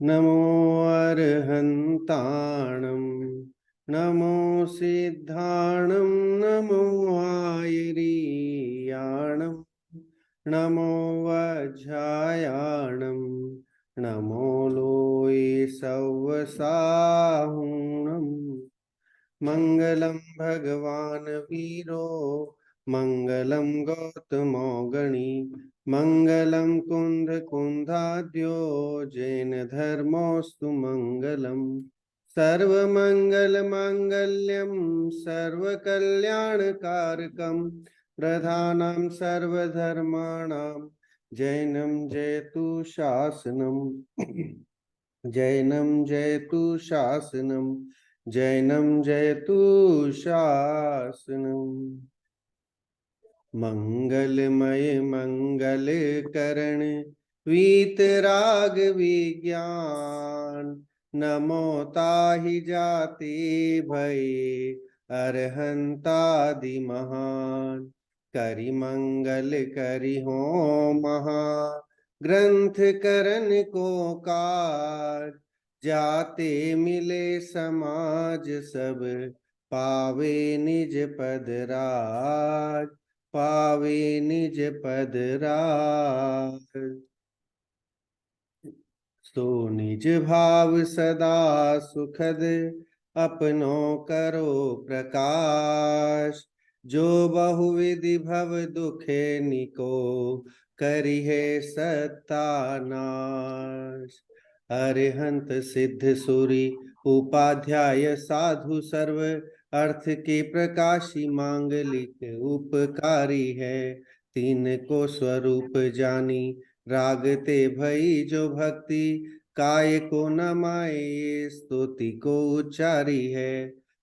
नमो अर्हन्ताणं नमो सिद्धाणं नमो आयरीयाणं नमो वज्रायाणं नमो लोये सव्वसाहुणम् मंगलम भगवान वीरो मंगलम गौतमो गणी मंगलम कुंद कुंदाद्यो जैन धर्मोस्तु मंगलम सर्वमंगल मांगल्यम सर्वकल्याणकारकम प्रधानं सर्वधर्माणां जैनम जयतु शासनम जैनम जयतु शासनम जैनम जयतु शासनम मंगलमय मंगल करण वीतराग विज्ञान नमो ताहि जाति भय अरहंतादि महान करि मंगल करि हो महा ग्रंथ करन को कार जाते मिले समाज सब पावे निज पद राज पावे निज पद राज सो निज भाव सदा सुखद अपनो करो प्रकाश जो बहुविधि भव दुखे निको करिहे सत्तानाश अरिहंत सिद्ध सूरी उपाध्याय साधु सर्व अर्थ के प्रकाशी मांगलिक उपकारी है तीन को स्वरूप जानी रागते भई जो भक्ति काय को न माए स्तुति को उच्चारी है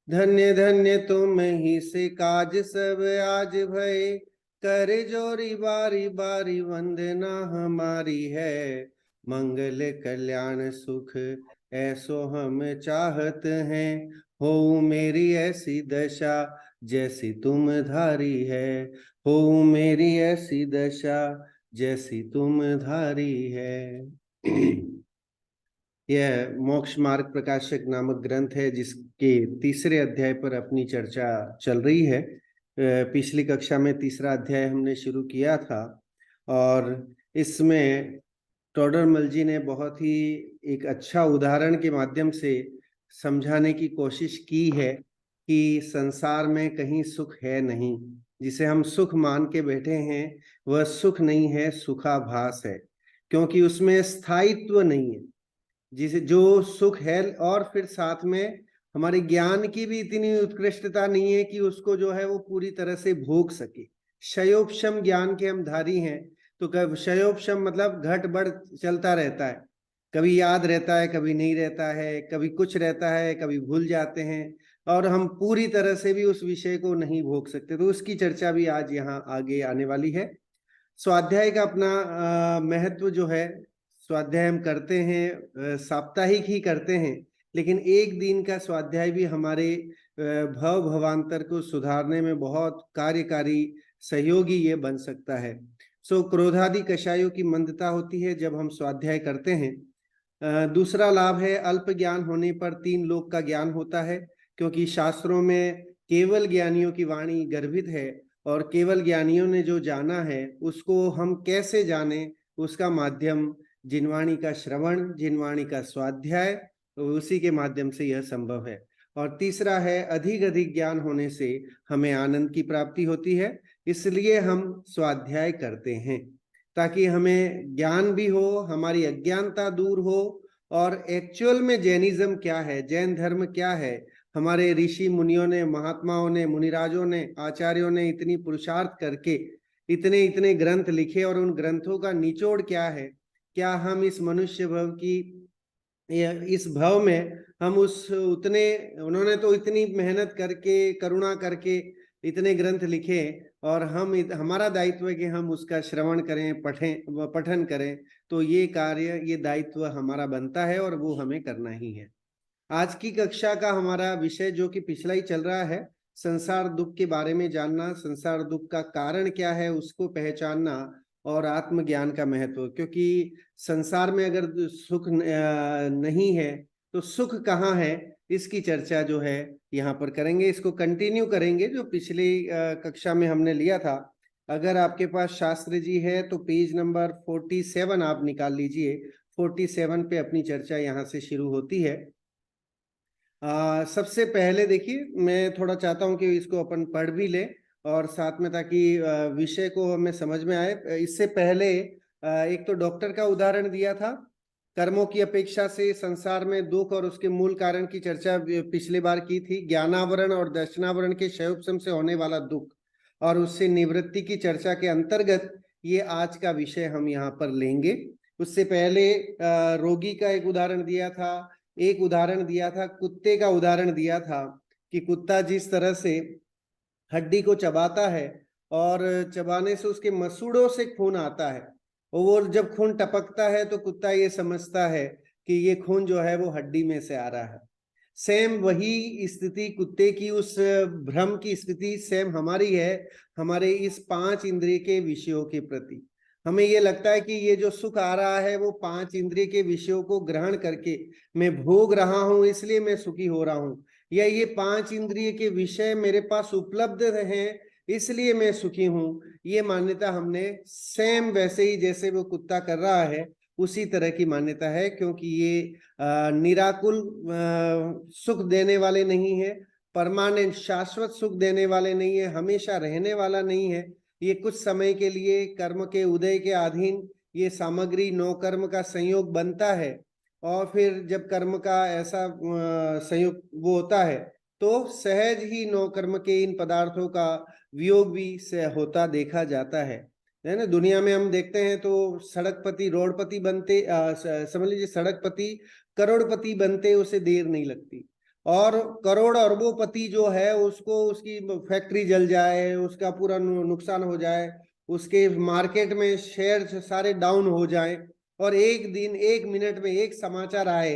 धन्य धन्य तुम ही से काज सब आज भय कर जोरी बारी बारी वंदना हमारी है मंगल कल्याण सुख ऐसो हम चाहत हैं हो मेरी ऐसी दशा जैसी तुम धारी है हो मेरी ऐसी दशा जैसी तुम धारी है। यह मोक्ष मार्ग प्रकाशक नामक ग्रंथ है जिसके तीसरे अध्याय पर अपनी चर्चा चल रही है। पिछली कक्षा में तीसरा अध्याय हमने शुरू किया था और इसमें टोडरमल जी ने बहुत ही एक अच्छा उदाहरण के माध्यम से समझाने की कोशिश की है कि संसार में कहीं सुख है नहीं, जिसे हम सुख मान के बैठे हैं वह सुख नहीं है, सुखाभास है, क्योंकि उसमें स्थायित्व नहीं है। जिसे जो सुख है और फिर साथ में हमारे ज्ञान की भी इतनी उत्कृष्टता नहीं है कि उसको जो है वो पूरी तरह से भोग सके। क्षयोपशम ज्ञान के हम धारी हैं, तो कब क्षयोपशम मतलब घट बढ़ चलता रहता है, कभी याद रहता है कभी नहीं रहता है, कभी कुछ रहता है कभी भूल जाते हैं और हम पूरी तरह से भी उस विषय को नहीं भोग सकते। तो उसकी चर्चा भी आज यहाँ आगे आने वाली है। स्वाध्याय का अपना महत्व जो है, स्वाध्याय हम करते हैं साप्ताहिक ही करते हैं, लेकिन एक दिन का स्वाध्याय भी हमारे भव भवांतर को सुधारने में बहुत कार्यकारी सहयोगी ये बन सकता है। सो क्रोधादि कषायों की मंदता होती है जब हम स्वाध्याय करते हैं। दूसरा लाभ है अल्प ज्ञान होने पर तीन लोक का ज्ञान होता है, क्योंकि शास्त्रों में केवल ज्ञानियों की वाणी गर्भित है और केवल ज्ञानियों ने जो जाना है उसको हम कैसे जाने, उसका माध्यम जिनवाणी का श्रवण, जिनवाणी का स्वाध्याय, उसी के माध्यम से यह संभव है। और तीसरा है अधिक अधिक ज्ञान होने से हमें आनंद की प्राप्ति होती है, इसलिए हम स्वाध्याय करते हैं ताकि हमें ज्ञान भी हो, हमारी अज्ञानता दूर हो और एक्चुअल में जैनिज्म क्या है, जैन धर्म क्या है। हमारे ऋषि मुनियों ने, महात्माओं ने, मुनिराजों ने, आचार्यों ने इतनी पुरुषार्थ करके इतने इतने ग्रंथ लिखे और उन ग्रंथों का निचोड़ क्या है। क्या हम इस मनुष्य भव की, इस भव में हम उस उतने, उन्होंने तो इतनी मेहनत करके करुणा करके इतने ग्रंथ लिखे और हमारा दायित्व है कि हम उसका श्रवण करें, पठन करें। तो ये कार्य, ये दायित्व हमारा बनता है और वो हमें करना ही है। आज की कक्षा का हमारा विषय जो कि पिछला ही चल रहा है, संसार दुख के बारे में जानना, संसार दुख का कारण क्या है उसको पहचानना और आत्मज्ञान का महत्व। क्योंकि संसार में अगर सुख नहीं है तो सुख कहाँ है, इसकी चर्चा जो है यहाँ पर करेंगे। इसको कंटिन्यू करेंगे जो पिछली कक्षा में हमने लिया था। अगर आपके पास शास्त्र जी है तो पेज नंबर 47 आप निकाल लीजिए। 47 पे अपनी चर्चा यहाँ से शुरू होती है। सबसे पहले देखिए, मैं थोड़ा चाहता हूं कि इसको अपन पढ़ भी ले और साथ में, ताकि विषय को हमें समझ में आए। इससे पहले एक तो डॉक्टर का उदाहरण दिया था। कर्मों की अपेक्षा से संसार में दुख और उसके मूल कारण की चर्चा पिछली बार की थी। ज्ञानावरण और दर्शनावरण के क्षयोपशम से होने वाला दुख और उससे निवृत्ति की चर्चा के अंतर्गत ये आज का विषय हम यहाँ पर लेंगे। उससे पहले रोगी का एक उदाहरण दिया था। एक उदाहरण दिया था, कुत्ते का उदाहरण दिया था कि कुत्ता जिस तरह से हड्डी को चबाता है और चबाने से उसके मसूड़ों से खून आता है, और वो जब खून टपकता है तो कुत्ता ये समझता है कि ये खून जो है वो हड्डी में से आ रहा है। सेम वही स्थिति कुत्ते की, उस भ्रम की स्थिति सेम हमारी है, हमारे इस 5 इंद्रिय के विषयों के प्रति। हमें ये लगता है कि ये जो सुख आ रहा है वो 5 इंद्रिय के विषयों को ग्रहण करके मैं भोग रहा हूं, इसलिए मैं सुखी हो रहा हूं, या ये 5 इंद्रिय के विषय मेरे पास उपलब्ध हैं इसलिए मैं सुखी हूं। ये मान्यता हमने सेम वैसे ही जैसे वो कुत्ता कर रहा है उसी तरह की मान्यता है, क्योंकि ये निराकुल सुख देने वाले नहीं है, परमानेंट शाश्वत सुख देने वाले नहीं है, हमेशा रहने वाला नहीं है। ये कुछ समय के लिए कर्म के उदय के अधीन ये सामग्री नौ कर्म का संयोग बनता है, और फिर जब कर्म का ऐसा संयोग वो होता है तो सहज ही नौ कर्म के इन पदार्थों का वियोग भी से होता देखा जाता है ना। दुनिया में हम देखते हैं तो सड़कपति रोडपति बनते, समझ लीजिए सड़कपति करोड़पति बनते उसे देर नहीं लगती, और करोड़ अरबोपति जो है उसको उसकी फैक्ट्री जल जाए, उसका पूरा नुकसान हो जाए, उसके मार्केट में शेयर सारे डाउन हो जाए, और एक दिन एक मिनट में एक समाचार आए,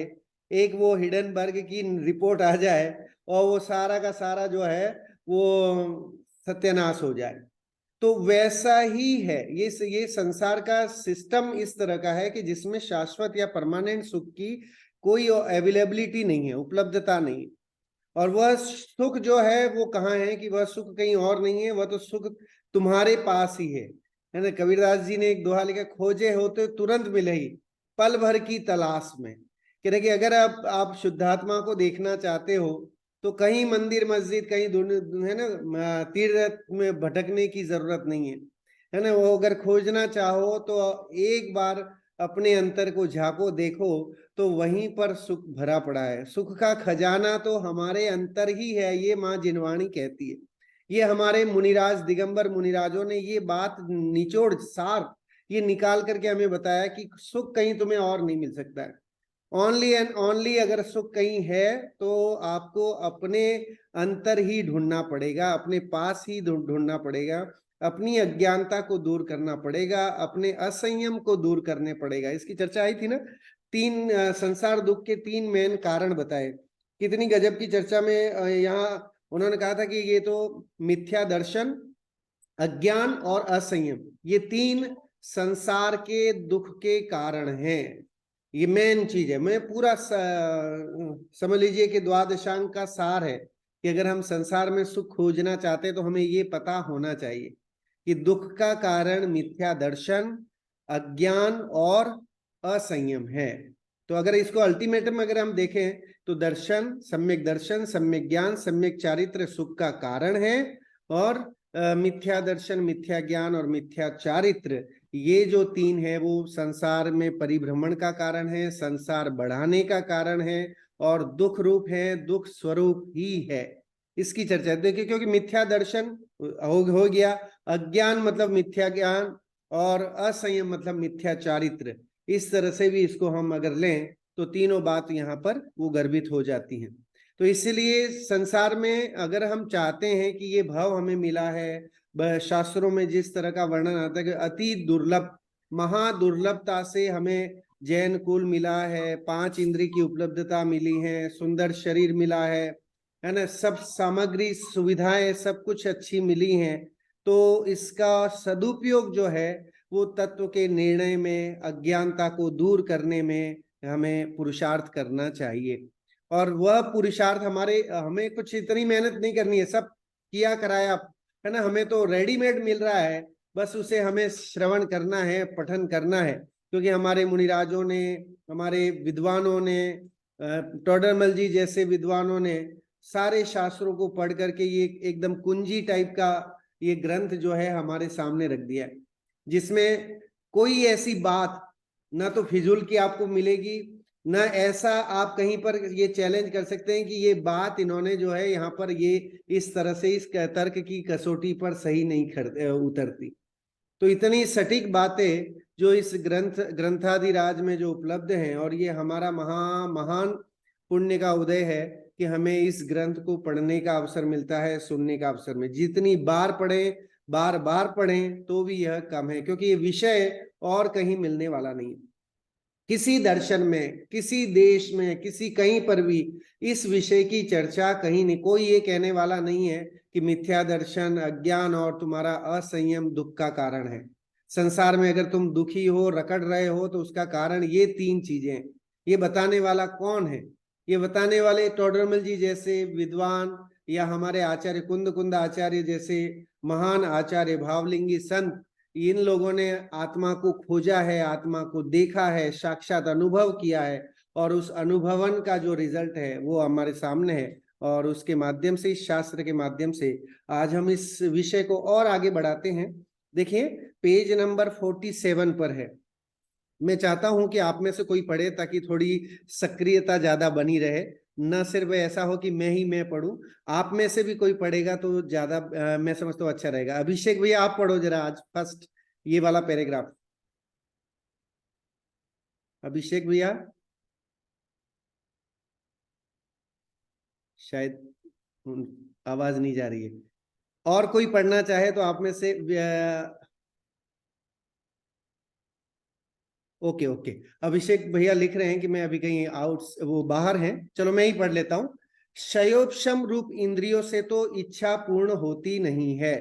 एक वो हिडनबर्ग की रिपोर्ट आ जाए और वो सारा का सारा जो है वो सत्यानाश हो जाए। तो वैसा ही है ये संसार का सिस्टम इस तरह का है कि जिसमें शाश्वत या परमानेंट सुख की कोई अवेलेबिलिटी नहीं है, उपलब्धता नहीं है। और वह सुख जो है वो कहाँ है कि वह सुख कहीं और नहीं है, वह तो सुख तुम्हारे पास ही है ना। कबीरदास जी ने एक दोहा लिखा, खोजे होते तुरंत मिले ही पल भर की तलाश में। कह रहे कि अगर आप शुद्धात्मा को देखना चाहते हो तो कहीं मंदिर मस्जिद कहीं है ना तीर्थ में भटकने की जरूरत नहीं है ना। वो अगर खोजना चाहो तो एक बार अपने अंतर को झांको, देखो तो वहीं पर सुख भरा पड़ा है। सुख का खजाना तो हमारे अंतर ही है, ये माँ जिनवाणी कहती है। ये हमारे मुनिराज दिगंबर मुनिराजों ने ये बात निचोड़ सार ये निकाल करके हमें बताया कि सुख कहीं तुम्हें और नहीं मिल सकता है। ओनली एंड ओनली अगर सुख कहीं है तो आपको अपने अंतर ही ढूंढना पड़ेगा, अपने पास ही ढूंढना पड़ेगा, अपनी अज्ञानता को दूर करना पड़ेगा, अपने असंयम को दूर करने पड़ेगा। इसकी चर्चा आई थी ना, 3 संसार दुख के 3 मेन कारण बताए। कितनी गजब की चर्चा में यहाँ उन्होंने कहा था कि ये तो मिथ्या दर्शन, अज्ञान और असंयम, ये 3 संसार के दुख के कारण हैं। ये मेन चीज है। मैं पूरा समझ लीजिए कि द्वादशांग का सार है कि अगर हम संसार में सुख खोजना चाहते हैं तो हमें ये पता होना चाहिए कि दुख का कारण मिथ्या दर्शन, अज्ञान और असंयम है। तो अगर इसको अल्टीमेटम अगर हम देखें तो दर्शन, सम्यक ज्ञान, सम्यक चारित्र सुख का कारण है, और मिथ्या दर्शन, मिथ्या ज्ञान और मिथ्या चारित्र, ये जो 3 है वो संसार में परिभ्रमण का कारण है, संसार बढ़ाने का कारण है, और दुख रूप है, दुख स्वरूप ही है। इसकी चर्चा देखिए, क्योंकि मिथ्या दर्शन हो गया, अज्ञान मतलब मिथ्या ज्ञान, और असंयम मतलब मिथ्या चारित्र। इस तरह से भी इसको हम अगर लें तो तीनों बात यहाँ पर वो गर्भित हो जाती हैं। तो इसलिए संसार में अगर हम चाहते हैं कि ये भाव हमें मिला है, शास्त्रों में जिस तरह का वर्णन आता है कि अति दुर्लभ, महादुर्लभता से हमें जैन कुल मिला है, 5 इंद्रिय की उपलब्धता मिली है, सुंदर शरीर मिला है ना, सब सामग्री सुविधाएं सब कुछ अच्छी मिली हैं, तो इसका सदुपयोग जो है वो तत्व के निर्णय में, अज्ञानता को दूर करने में हमें पुरुषार्थ करना चाहिए। और वह पुरुषार्थ हमें कुछ इतनी मेहनत नहीं करनी है, सब किया कराया है ना, हमें तो रेडीमेड मिल रहा है, बस उसे हमें श्रवण करना है, पठन करना है। क्योंकि हमारे मुनिराजों ने, हमारे विद्वानों ने, टोडरमल जी जैसे विद्वानों ने सारे शास्त्रों को पढ़ करके ये एकदम कुंजी टाइप का ये ग्रंथ जो है हमारे सामने रख दिया है, जिसमें कोई ऐसी बात ना तो फिजूल की आपको मिलेगी, ना ऐसा आप कहीं पर ये चैलेंज कर सकते हैं कि ये बात इन्होंने जो है यहाँ पर ये इस तरह से इस तर्क की कसौटी पर सही नहीं उतरती। तो इतनी सटीक बातें जो इस ग्रंथादिराज में जो उपलब्ध हैं, और ये हमारा महान पुण्य का उदय है कि हमें इस ग्रंथ को पढ़ने का अवसर मिलता है, सुनने का अवसर में। जितनी बार पढ़ें, बार बार पढ़ें तो भी यह कम है, क्योंकि ये विषय और कहीं मिलने वाला नहीं। किसी दर्शन में, किसी देश में, किसी कहीं पर भी इस विषय की चर्चा कहीं नहीं, कोई ये कहने वाला नहीं है कि मिथ्या दर्शन, अज्ञान और तुम्हारा असंयम दुख का कारण है। संसार में अगर तुम दुखी हो, रकड़ रहे हो, तो उसका कारण ये 3 चीजें। ये बताने वाला कौन है? ये बताने वाले टोडरमल जी जैसे विद्वान, या हमारे आचार्य कुंद आचार्य जैसे महान आचार्य, भावलिंगी संत। इन लोगों ने आत्मा को खोजा है, आत्मा को देखा है, साक्षात अनुभव किया है, और उस अनुभवन का जो रिजल्ट है वो हमारे सामने है। और उसके माध्यम से, इस शास्त्र के माध्यम से आज हम इस विषय को और आगे बढ़ाते हैं। देखिए पेज नंबर 47 पर है। मैं चाहता हूं कि आप में से कोई पढ़े, ताकि थोड़ी सक्रियता ज्यादा बनी रहे, न सिर्फ ऐसा हो कि मैं पढ़ूं, आप में से भी कोई पढ़ेगा तो ज्यादा मैं समझता हूँ अच्छा रहेगा। अभिषेक भैया आप पढ़ो जरा आज फर्स्ट ये वाला पैराग्राफ। अभिषेक भैया शायद आवाज नहीं जा रही है। और कोई पढ़ना चाहे तो आप में से ओके ओके, अभिषेक भैया लिख रहे हैं कि मैं अभी कहीं वो बाहर हैं। चलो मैं ही पढ़ लेता हूं। शयोपशम रूप इंद्रियों से तो इच्छा पूर्ण होती नहीं है।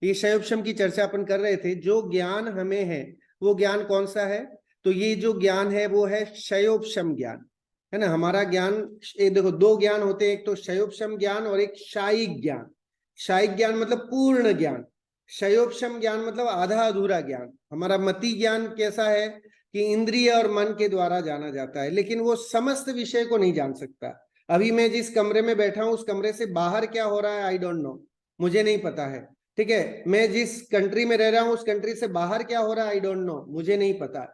ये शयोपशम की चर्चा अपन कर रहे थे। जो ज्ञान हमें है वो ज्ञान कौन सा है? तो ये जो ज्ञान है वो है शयोपशम ज्ञान, है ना। हमारा ज्ञान, देखो 2 ज्ञान होते हैं, एक तो शयोपशम ज्ञान और एक शायिक ज्ञान। शायिक ज्ञान मतलब पूर्ण ज्ञान, शयोपशम ज्ञान मतलब आधा अधूरा ज्ञान। हमारा मति ज्ञान कैसा है कि इंद्रिय और मन के द्वारा जाना जाता है, लेकिन वो समस्त विषय को नहीं जान सकता। अभी मैं जिस कमरे में बैठा हूं उस कमरे से बाहर क्या हो रहा है आई डोंट नो, मुझे नहीं पता है। ठीक है, मैं जिस कंट्री में रह रहा हूं उस कंट्री से बाहर क्या हो रहा है आई डोंट नो, मुझे नहीं पता।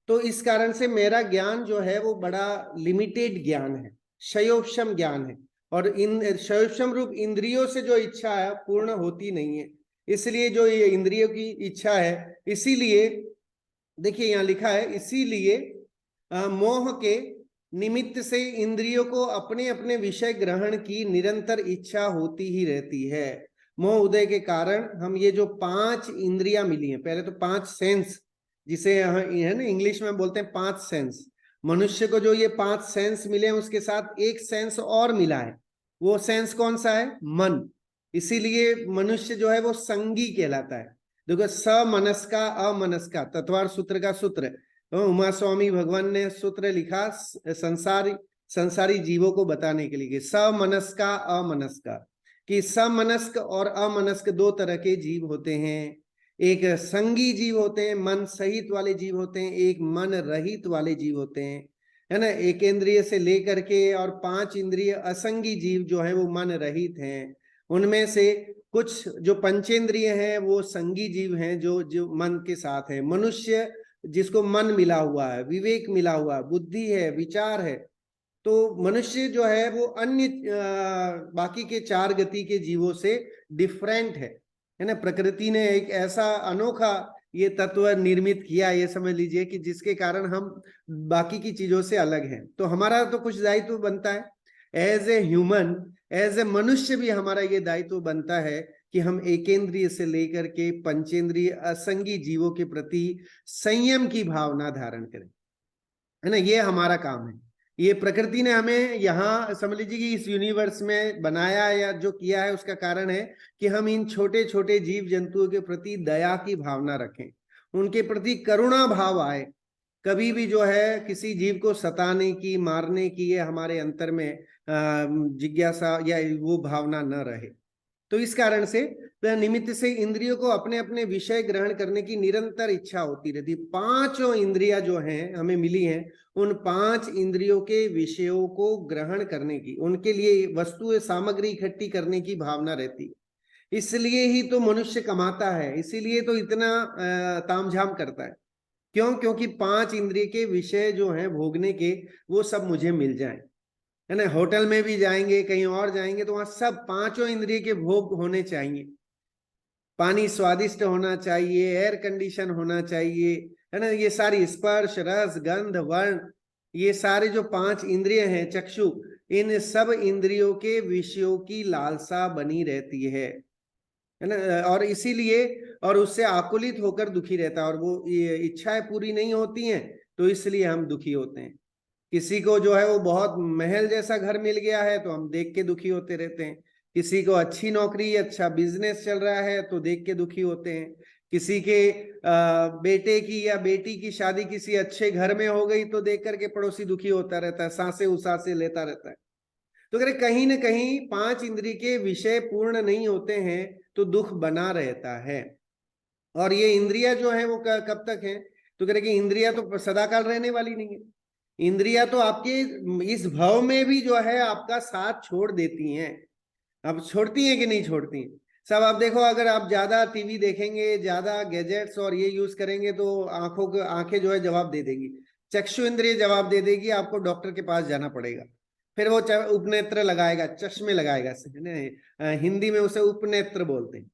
तो इस कारण से मेरा ज्ञान जो है वो बड़ा लिमिटेड ज्ञान है, शयोपशम ज्ञान है। और इन शयोपशम रूप इंद्रियों से जो इच्छा है पूर्ण होती नहीं है। इसलिए जो ये इंद्रियों की इच्छा है, इसीलिए देखिए यहां लिखा है, इसीलिए मोह के निमित्त से इंद्रियों को अपने अपने विषय ग्रहण की निरंतर इच्छा होती ही रहती है। मोह उदय के कारण हम ये जो 5 इंद्रियां मिली हैं, पहले तो 5 सेंस, जिसे है ना इंग्लिश में बोलते हैं 5 सेंस। मनुष्य को जो ये 5 सेंस मिले हैं उसके साथ एक सेंस और मिला है। वो सेंस कौन सा है? मन। इसीलिए मनुष्य जो है वो संगी कहलाता है। देखो, समनस्का अमनस्का, तत्वार सूत्र का सूत्र, उमा स्वामी भगवान ने सूत्र लिखा संसारी जीवों को बताने के लिए, समनस्का अमनस्का, कि समनस्क और अमनस्क 2 तरह के जीव होते हैं। एक संगी जीव होते हैं, मन सहित वाले जीव होते हैं, एक मन रहित वाले जीव होते हैं, है ना। एक इंद्रिय से लेकर के और 5 इंद्रिय असंगी जीव जो है वो मन रहित हैं। उनमें से कुछ जो पंचेंद्रिय हैं वो संगी जीव हैं, जो जो मन के साथ है। मनुष्य जिसको मन मिला हुआ है, विवेक मिला हुआ है, बुद्धि है, विचार है, तो मनुष्य जो है वो अन्य बाकी के 4 गति के जीवों से डिफरेंट है ना। प्रकृति ने एक ऐसा अनोखा ये तत्व निर्मित किया, ये समझ लीजिए कि जिसके कारण हम बाकी की चीजों से अलग हैं। तो हमारा तो कुछ दायित्व बनता है as a human, as a मनुष्य भी हमारा ये दायित्व बनता है कि हम एकेंद्रिय से लेकर के पंचेंद्रिय असंगी जीवों के प्रति संयम की भावना धारण करें, है ना। ये हमारा काम है। ये प्रकृति ने हमें यहाँ समझ लीजिए कि इस यूनिवर्स में बनाया या जो किया है उसका कारण है कि हम इन छोटे छोटे जीव जंतुओं के प्रति दया की भावना रखें, उनके प्रति करुणा भाव आए, कभी भी जो है किसी जीव को सताने की, मारने की ये हमारे अंतर में जिज्ञासा या वो भावना न रहे। तो इस कारण से निमित्त से इंद्रियों को अपने अपने विषय ग्रहण करने की निरंतर इच्छा होती रहती। पांचों इंद्रियां जो हैं हमें मिली हैं, उन पांच इंद्रियों के विषयों को ग्रहण करने की, उनके लिए वस्तु सामग्री इकट्ठी करने की भावना रहती है। इसलिए ही तो मनुष्य कमाता है, इसीलिए तो इतना तामझाम करता है। क्यों? क्योंकि पांच इंद्रिय के विषय जो हैं भोगने के, वो सब मुझे मिल जाएं, है ना। होटल में भी जाएंगे, कहीं और जाएंगे, तो वहां सब पांचों इंद्रिय के भोग होने चाहिए। पानी स्वादिष्ट होना चाहिए, एयर कंडीशन होना चाहिए, है ना। ये सारी स्पर्श, रस, गंध, वर्ण, ये सारे जो पांच इंद्रिय हैं, चक्षु, इन सब इंद्रियों के विषयों की लालसा बनी रहती है ना। और इसीलिए, और उससे आकुलित होकर दुखी रहता है, और वो ये इच्छाएं पूरी नहीं होती हैं, तो इसलिए हम दुखी होते हैं। किसी को जो है वो बहुत महल जैसा घर मिल गया है, तो हम देख के दुखी होते रहते हैं। किसी को अच्छी नौकरी, अच्छा बिजनेस चल रहा है, तो देख के दुखी होते हैं। किसी के बेटे की या बेटी की शादी किसी अच्छे घर में हो गई, तो देख करके पड़ोसी दुखी होता रहता है, सांसे उसासे लेता रहता है। तो अगर कहीं ना कहीं पांच इंद्रिय के विषय पूर्ण नहीं होते हैं, तो दुख बना रहता है। और ये इंद्रिया जो है वो कब तक है? तो कह रहे कि इंद्रिया तो सदाकाल रहने वाली नहीं है। इंद्रिया तो आपके इस भव में भी जो है आपका साथ छोड़ देती हैं। अब छोड़ती हैं कि नहीं छोड़ती हैं? सब आप देखो, अगर आप ज्यादा टीवी देखेंगे, ज्यादा गैजेट्स और ये यूज करेंगे, तो आंखें जो है जवाब दे देंगी, चक्षु इंद्रिय जवाब दे देगी, आपको डॉक्टर के पास जाना पड़ेगा। फिर वो उपनेत्र लगाएगा, चश्मे लगाएगा, हिंदी में उसे उपनेत्र बोलते हैं।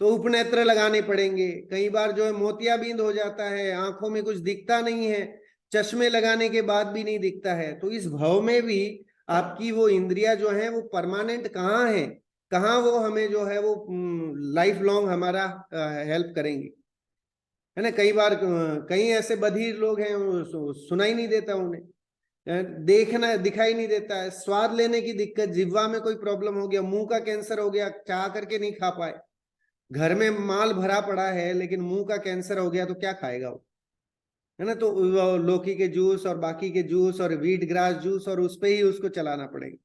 तो उपनेत्र लगाने पड़ेंगे। कई बार जो है मोतियाबिंद हो जाता है, आंखों में कुछ दिखता नहीं है, चश्मे लगाने के बाद भी नहीं दिखता है। तो इस भव में भी आपकी वो इंद्रिया जो है वो परमानेंट कहाँ है, कहाँ वो हमें जो है वो लाइफ लॉन्ग हमारा हेल्प करेंगे, है ना। कई बार कई ऐसे बधिर लोग हैं, सुनाई नहीं देता उन्हें, देखना दिखाई नहीं देता है, स्वाद लेने की दिक्कत, जिह्वा में कोई प्रॉब्लम हो गया, मुंह का कैंसर हो गया, चाह करके नहीं खा पाए। घर में माल भरा पड़ा है, लेकिन मुंह का कैंसर हो गया, तो क्या खाएगा वो, है ना। तो लौकी के जूस और बाकी के जूस और व्हीट ग्रास जूस, और उस पे ही उसको चलाना पड़ेगा।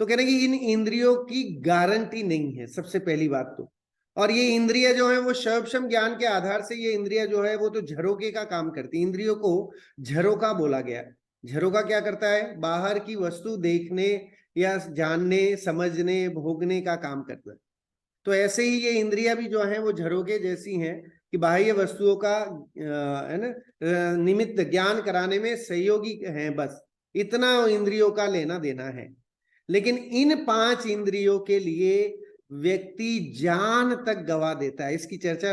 तो कहने की इन इंद्रियों की गारंटी नहीं है, सबसे पहली बात तो। और ये इंद्रिय जो है वो सर्वक्षम ज्ञान के आधार से, ये इंद्रिय जो है वो तो झरोके का काम करती। इंद्रियों को झरोका बोला गया। झरोका क्या करता है? बाहर की वस्तु देखने या जानने, समझने, भोगने का काम करता है। तो ऐसे ही ये इंद्रियां भी जो हैं वो झरोके जैसी हैं, कि बाह्य वस्तुओं का है ना निमित्त ज्ञान कराने में सहयोगी हैं, बस इतना इंद्रियों का लेना देना है। लेकिन इन पांच इंद्रियों के लिए व्यक्ति जान तक गवा देता है। इसकी चर्चा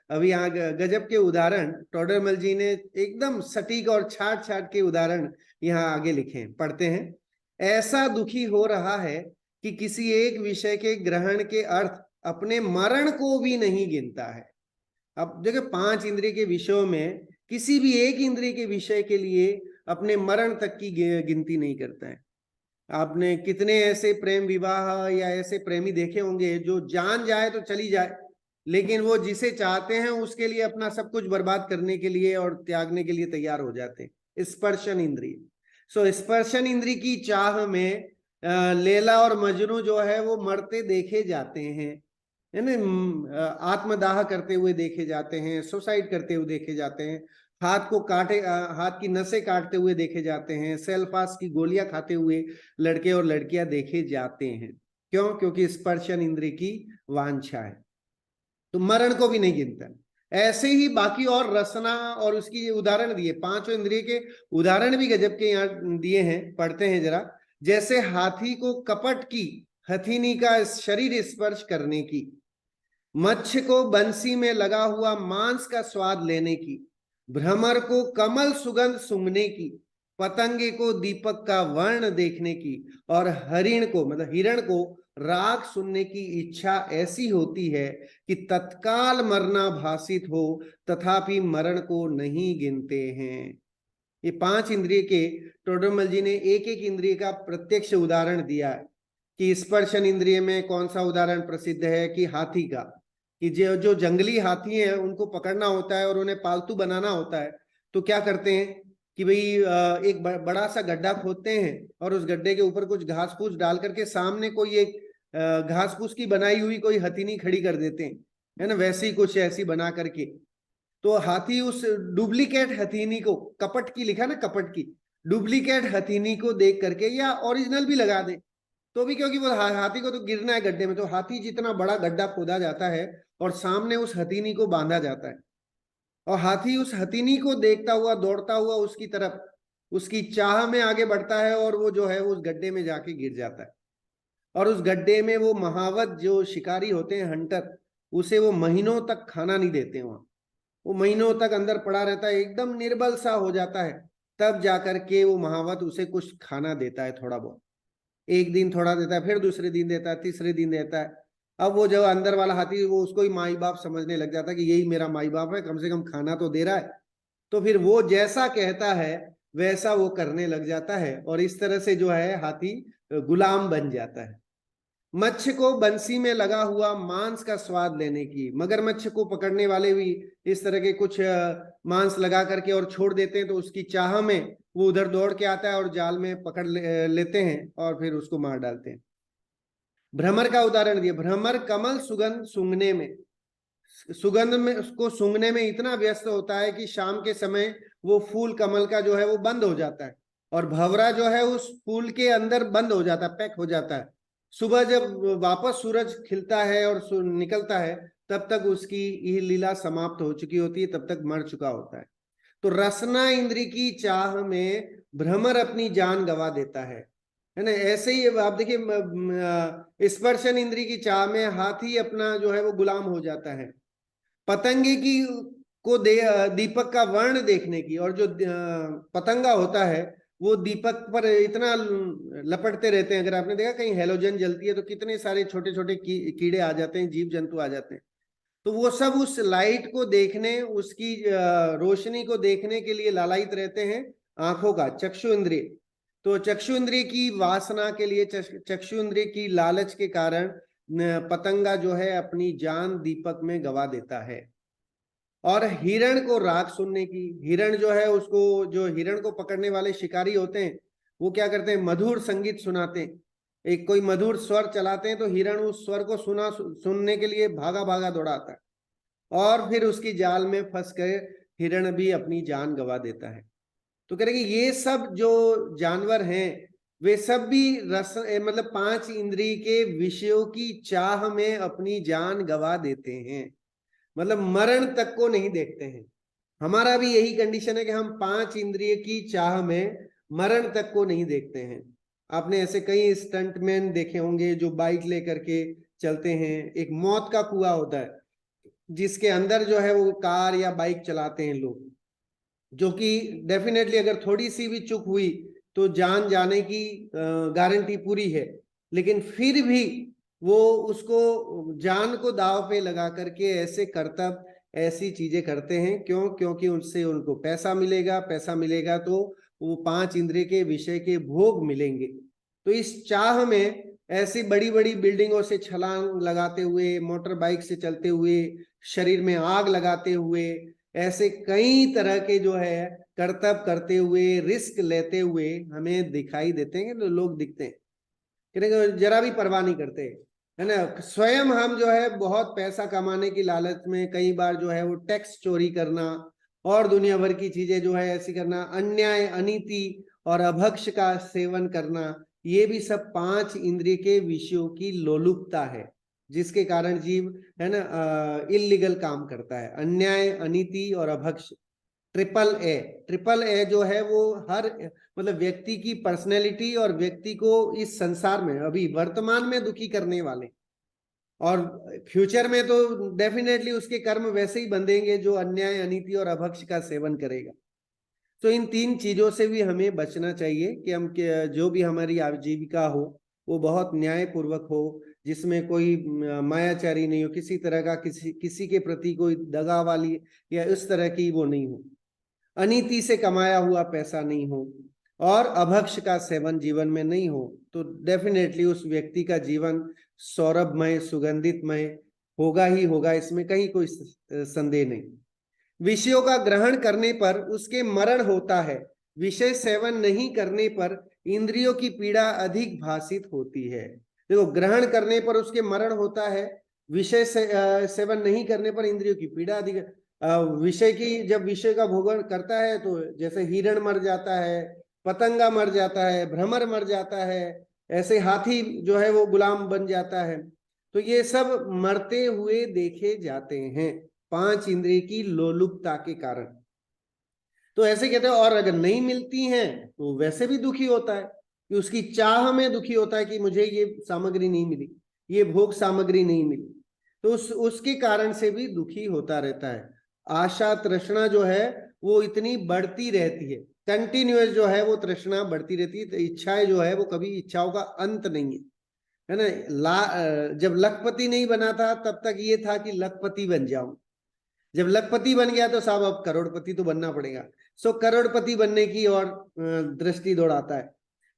अभी यहाँ गजब के उदाहरण टोडरमल जी ने एकदम सटीक और छाट छाट के उदाहरण यहाँ आगे लिखे हैं, पढ़ते हैं। ऐसा दुखी हो रहा है कि किसी एक विषय के ग्रहण के अर्थ अपने मरण को भी नहीं गिनता है। अब देखो, पांच इंद्रिय के विषयों में किसी भी एक इंद्रिय के विषय के लिए अपने मरण तक की गिनती नहीं करता है। आपने कितने ऐसे प्रेम विवाह या ऐसे प्रेमी देखे होंगे जो जान जाए तो चली जाए, लेकिन वो जिसे चाहते हैं उसके लिए अपना सब कुछ बर्बाद करने के लिए और त्यागने के लिए तैयार हो जाते हैं। स्पर्शन इंद्रिय, स्पर्शन इंद्रिय की चाह में लैला और मजनू जो है वो मरते देखे जाते हैं, है ना। आत्मदाह करते हुए देखे जाते हैं, सुसाइड करते हुए देखे जाते हैं, हाथ को काटे, हाथ की नसें काटते हुए देखे जाते हैं, सेल्फास की गोलियां खाते हुए लड़के और लड़कियां देखे जाते हैं। क्यों? क्योंकि स्पर्शन इंद्रिय की वांछा है। तो मरण को भी नहीं गिनता। ऐसे ही बाकी और रसना और उसकी उदाहरण दिए, पांचों इंद्रिय के उदाहरण भी गजब के यहाँ दिए हैं, पढ़ते हैं जरा। जैसे हाथी को कपट की हथिनी का शरीर स्पर्श करने की, मच्छ को बंसी में लगा हुआ मांस का स्वाद लेने की, भ्रमर को कमल सुगंध सूंघने की, पतंगे को दीपक का वर्ण देखने की, और हरिण को मतलब हिरण को राग सुनने की इच्छा ऐसी होती है कि तत्काल मरना भासित हो, तथापि मरण को नहीं गिनते हैं। ये पांच इंद्रिय के टोडरमल जी ने एक एक इंद्रिय का प्रत्यक्ष उदाहरण दिया है कि स्पर्शन इंद्रिय में कौन सा उदाहरण प्रसिद्ध है कि हाथी का, कि जो जो जंगली हाथी हैं उनको पकड़ना होता है और उन्हें पालतू बनाना होता है, तो क्या करते हैं कि भाई एक बड़ा सा गड्ढा खोदते हैं और उस गड्ढे के ऊपर कुछ घास फूस डाल करके सामने कोई एक घास फूस की बनाई हुई कोई हथीनी खड़ी कर देते हैं, है ना, वैसी कुछ ऐसी बना करके। तो हाथी उस डुप्लीकेट हथीनी को, कपट की लिखा ना, कपट की, डुप्लीकेट हथीनी को देख करके, या ओरिजिनल भी लगा दे तो भी, क्योंकि वो हाथी को तो गिरना है गड्ढे में, तो हाथी जितना बड़ा गड्ढा खोदा जाता है और सामने उस हथीनी को बांधा जाता है, और हाथी उस हथीनी को देखता हुआ दौड़ता हुआ उसकी तरफ, उसकी चाह में आगे बढ़ता है, और वो जो है उस गड्ढे में जाके गिर जाता है। और उस गड्ढे में वो महावत जो शिकारी होते हैं, हंटर, उसे वो महीनों तक खाना नहीं देते वहां, वो महीनों तक अंदर पड़ा रहता है, एकदम निर्बल सा हो जाता है, तब जाकर के वो महावत उसे कुछ खाना देता है, थोड़ा बहुत। एक दिन थोड़ा देता है, फिर दूसरे दिन देता है, तीसरे दिन देता है। अब वो जो अंदर वाला हाथी, वो उसको ही माई बाप समझने लग जाता है कि यही मेरा माई बाप है, कम से कम खाना तो दे रहा है। तो फिर वो जैसा कहता है वैसा वो करने लग जाता है, और इस तरह से जो है हाथी गुलाम बन जाता है। मत्स्य को बंसी में लगा हुआ मांस का स्वाद लेने की, मगरमच्छ को पकड़ने वाले भी इस तरह के कुछ मांस लगा करके और छोड़ देते हैं, तो उसकी चाह में वो उधर दौड़ के आता है और जाल में पकड़ लेते हैं और फिर उसको मार डालते हैं। भ्रमर का उदाहरण दिया, भ्रमर कमल सुगंध सूंघने में, सुगंध में उसको सूंघने में इतना व्यस्त होता है कि शाम के समय वो फूल कमल का जो है वो बंद हो जाता है, और भंवरा जो है उस फूल के अंदर बंद हो जाता है, पैक हो जाता है। सुबह जब वापस सूरज खिलता है और निकलता है, तब तक उसकी यह लीला समाप्त हो चुकी होती है, तब तक मर चुका होता है। तो रसना इंद्री की चाह में भ्रमर अपनी जान गंवा देता है ना। ऐसे ही आप देखिए, स्पर्शन इंद्री की चाह में हाथी अपना जो है वो गुलाम हो जाता है। पतंगे की को दीपक का वर्ण देखने की, और जो पतंगा होता है वो दीपक पर इतना लपटते रहते हैं। अगर आपने देखा कहीं हेलोजन जलती है तो कितने सारे छोटे छोटे कीड़े आ जाते हैं, जीव जंतु आ जाते हैं, तो वो सब उस लाइट को देखने, उसकी रोशनी को देखने के लिए लालायित रहते हैं आंखों का, चक्षु इंद्रिय। तो चक्षु इंद्रिय की वासना के लिए, चक्षु इंद्रिय की लालच के कारण पतंगा जो है अपनी जान दीपक में गवा देता है। और हिरण को राग सुनने की, हिरण जो है उसको, जो हिरण को पकड़ने वाले शिकारी होते हैं वो क्या करते हैं, मधुर संगीत सुनाते हैं, एक कोई मधुर स्वर चलाते हैं, तो हिरण उस स्वर को सुनने के लिए भागा भागा दौड़ाता है, और फिर उसकी जाल में फंस कर हिरण भी अपनी जान गवा देता है। तो कह रहे कि ये सब जो जानवर हैं वे सब भी रस, मतलब पांच इंद्रिय के विषयों की चाह में अपनी जान गवा देते हैं, मतलब मरण तक को नहीं देखते हैं। हमारा भी यही कंडीशन है कि हम पांच इंद्रिय की चाह में मरण तक को नहीं देखते हैं। आपने ऐसे कई स्टंटमैन देखे होंगे जो बाइक लेकर के चलते हैं, एक मौत का कुआं होता है जिसके अंदर जो है वो कार या बाइक चलाते हैं लोग, जो कि डेफिनेटली अगर थोड़ी सी भी चूक हुई तो जान जाने की गारंटी पूरी है, लेकिन फिर भी वो उसको जान को दाव पे लगा करके ऐसे करतब, ऐसी चीजें करते हैं। क्यों? क्योंकि उनसे उनको पैसा मिलेगा, पैसा मिलेगा तो वो पांच इंद्रिय के विषय के भोग मिलेंगे। तो इस चाह में ऐसी बड़ी बड़ी बिल्डिंगों से छलांग लगाते हुए, मोटर बाइक से चलते हुए, शरीर में आग लगाते हुए, ऐसे कई तरह के जो है करतब करते हुए, रिस्क लेते हुए हमें दिखाई देते हैं, लोग दिखते हैं, जरा भी परवाह नहीं करते, है ना। स्वयं हम जो है बहुत पैसा कमाने की लालच में कई बार जो है वो टैक्स चोरी करना और दुनिया भर की चीजें जो है ऐसी करना, अन्याय, अनीति और अभक्ष का सेवन करना, ये भी सब पांच इंद्रिय के विषयों की लोलुपता है, जिसके कारण जीव, है ना, इलीगल काम करता है। अन्याय, अनीति और अभक्ष, ट्रिपल ए जो है वो हर, मतलब व्यक्ति की पर्सनैलिटी और व्यक्ति को इस संसार में अभी वर्तमान में दुखी करने वाले, और फ्यूचर में तो डेफिनेटली उसके कर्म वैसे ही बंधेंगे जो अन्याय, अनीति और अभक्ष का सेवन करेगा। तो इन तीन चीजों से भी हमें बचना चाहिए कि हम जो भी हमारी आजीविका हो वो बहुत न्यायपूर्वक हो, जिसमें कोई मायाचारी नहीं हो, किसी तरह का किसी के प्रति कोई दगा वाली या इस तरह की वो नहीं हो, अनीति से कमाया हुआ पैसा नहीं हो, और अभक्ष का सेवन जीवन में नहीं हो, तो डेफिनेटली उस व्यक्ति का जीवन सौरभमय, सुगंधितमय, होगा ही होगा, इसमें कहीं कोई संदेह नहीं। विषयों का ग्रहण करने पर उसके मरण होता है, विषय सेवन नहीं करने पर इंद्रियों की पीड़ा अधिक भासित होती है। देखो, ग्रहण करने पर उसके मरण होता है, विषय से सेवन नहीं करने पर इंद्रियों की पीड़ा अधिक। विषय की, जब विषय का भोगन करता है तो जैसे हिरण मर जाता है, पतंगा मर जाता है, भ्रमर मर जाता है, ऐसे हाथी जो है वो गुलाम बन जाता है, तो ये सब मरते हुए देखे जाते हैं पांच इंद्रिय की लोलुपता के कारण। तो ऐसे कहते हैं, और अगर नहीं मिलती हैं तो वैसे भी दुखी होता है, कि उसकी चाह में दुखी होता है कि मुझे ये सामग्री नहीं मिली, ये भोग सामग्री नहीं मिली, तो उसके कारण से भी दुखी होता रहता है। आशा तृष्णा जो है वो इतनी बढ़ती रहती है, कंटिन्यूअस जो है वो तृष्णा बढ़ती रहती है, तो इच्छाएं जो है वो कभी इच्छाओं का अंत नहीं है ना। जब लखपति नहीं बना था तब तक ये था कि लखपति बन जाऊं, जब लखपति बन गया तो साहब अब करोड़पति तो बनना पड़ेगा, सो करोड़पति बनने की और दृष्टि दौड़ाता है।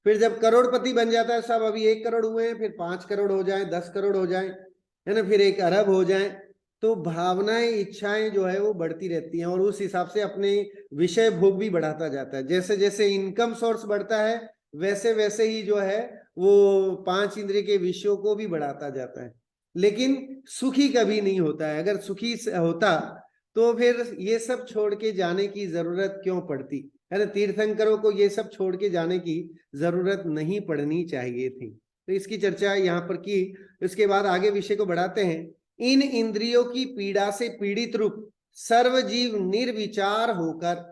फिर जब करोड़पति बन जाता है, साहब अभी 1 करोड़ हुए हैं, फिर 5 करोड़ हो जाए, 10 करोड़ हो जाए, है ना, फिर 1 अरब हो जाए, तो भावनाएं इच्छाएं जो है वो बढ़ती रहती हैं, और उस हिसाब से अपने विषय भोग भी बढ़ाता जाता है। जैसे जैसे इनकम सोर्स बढ़ता है वैसे वैसे ही जो है वो पांच इंद्रिय के विषयों को भी बढ़ाता जाता है, लेकिन सुखी कभी नहीं होता है। अगर सुखी होता तो फिर ये सब छोड़ के जाने की जरूरत क्यों पड़ती, है ना। तीर्थंकरों को ये सब छोड़ के जाने की जरूरत नहीं पड़नी चाहिए थी। तो इसकी चर्चा यहाँ पर की। इसके बाद आगे विषय को बढ़ाते हैं। इन इंद्रियों की पीड़ा से पीड़ित रूप सर्वजीव निर्विचार होकर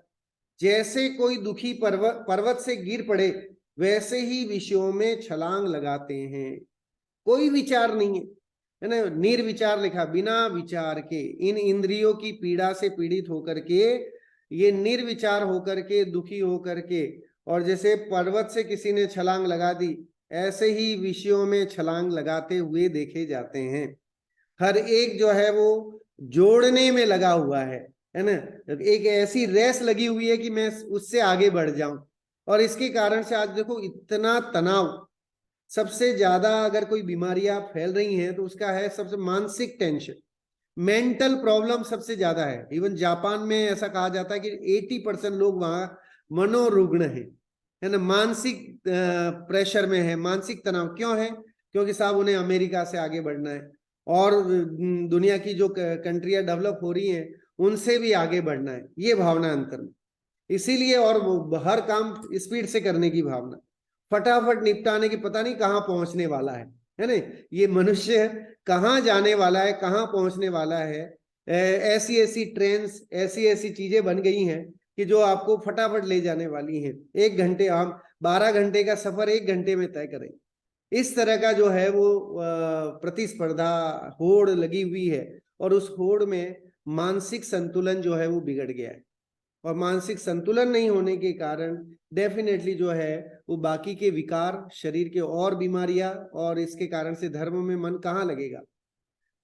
जैसे कोई दुखी पर्वत से गिर पड़े वैसे ही विषयों में छलांग लगाते हैं। कोई विचार नहीं है ना, निर्विचार लिखा, बिना विचार के इन इंद्रियों की पीड़ा से पीड़ित होकर के ये निर्विचार होकर के दुखी होकर के, और जैसे पर्वत से किसी ने छलांग लगा दी ऐसे ही विषयों में छलांग लगाते हुए देखे जाते हैं। हर एक जो है वो जोड़ने में लगा हुआ है ना, एक ऐसी रेस लगी हुई है कि मैं उससे आगे बढ़ जाऊं। और इसके कारण से आज देखो इतना तनाव, सबसे ज्यादा अगर कोई बीमारियां फैल रही हैं तो उसका है सबसे मानसिक टेंशन, मेंटल प्रॉब्लम सबसे ज्यादा है। इवन जापान में ऐसा कहा जाता है कि 80% लोग वहां मनोरुग्ण है ना, मानसिक प्रेशर में है, मानसिक तनाव। क्यों है? क्योंकि साहब उन्हें अमेरिका से आगे बढ़ना है, और दुनिया की जो कंट्रियां डेवलप हो रही हैं उनसे भी आगे बढ़ना है, ये भावना अंतर में। इसीलिए, और वो हर काम स्पीड से करने की भावना, फटाफट निपटाने की, पता नहीं कहाँ पहुंचने वाला है ना, ये मनुष्य कहाँ जाने वाला है, कहाँ पहुंचने वाला है। ऐसी ऐसी ट्रेन्स, ऐसी ऐसी चीजें बन गई हैं कि जो आपको फटाफट ले जाने वाली हैं। 1 घंटे, हम 12 घंटे का सफर 1 घंटे में तय करें, इस तरह का जो है वो प्रतिस्पर्धा होड़ लगी हुई है, और उस होड़ में मानसिक संतुलन जो है वो बिगड़ गया है। और मानसिक संतुलन नहीं होने के कारण डेफिनेटली जो है वो बाकी के विकार, शरीर के और बीमारियां, और इसके कारण से धर्म में मन कहाँ लगेगा।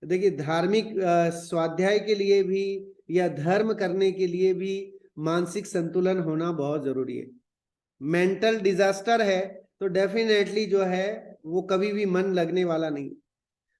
देखिए, धार्मिक स्वाध्याय के लिए भी या धर्म करने के लिए भी मानसिक संतुलन होना बहुत जरूरी है। मेंटल डिजास्टर है तो डेफिनेटली जो है वो कभी भी मन लगने वाला नहीं।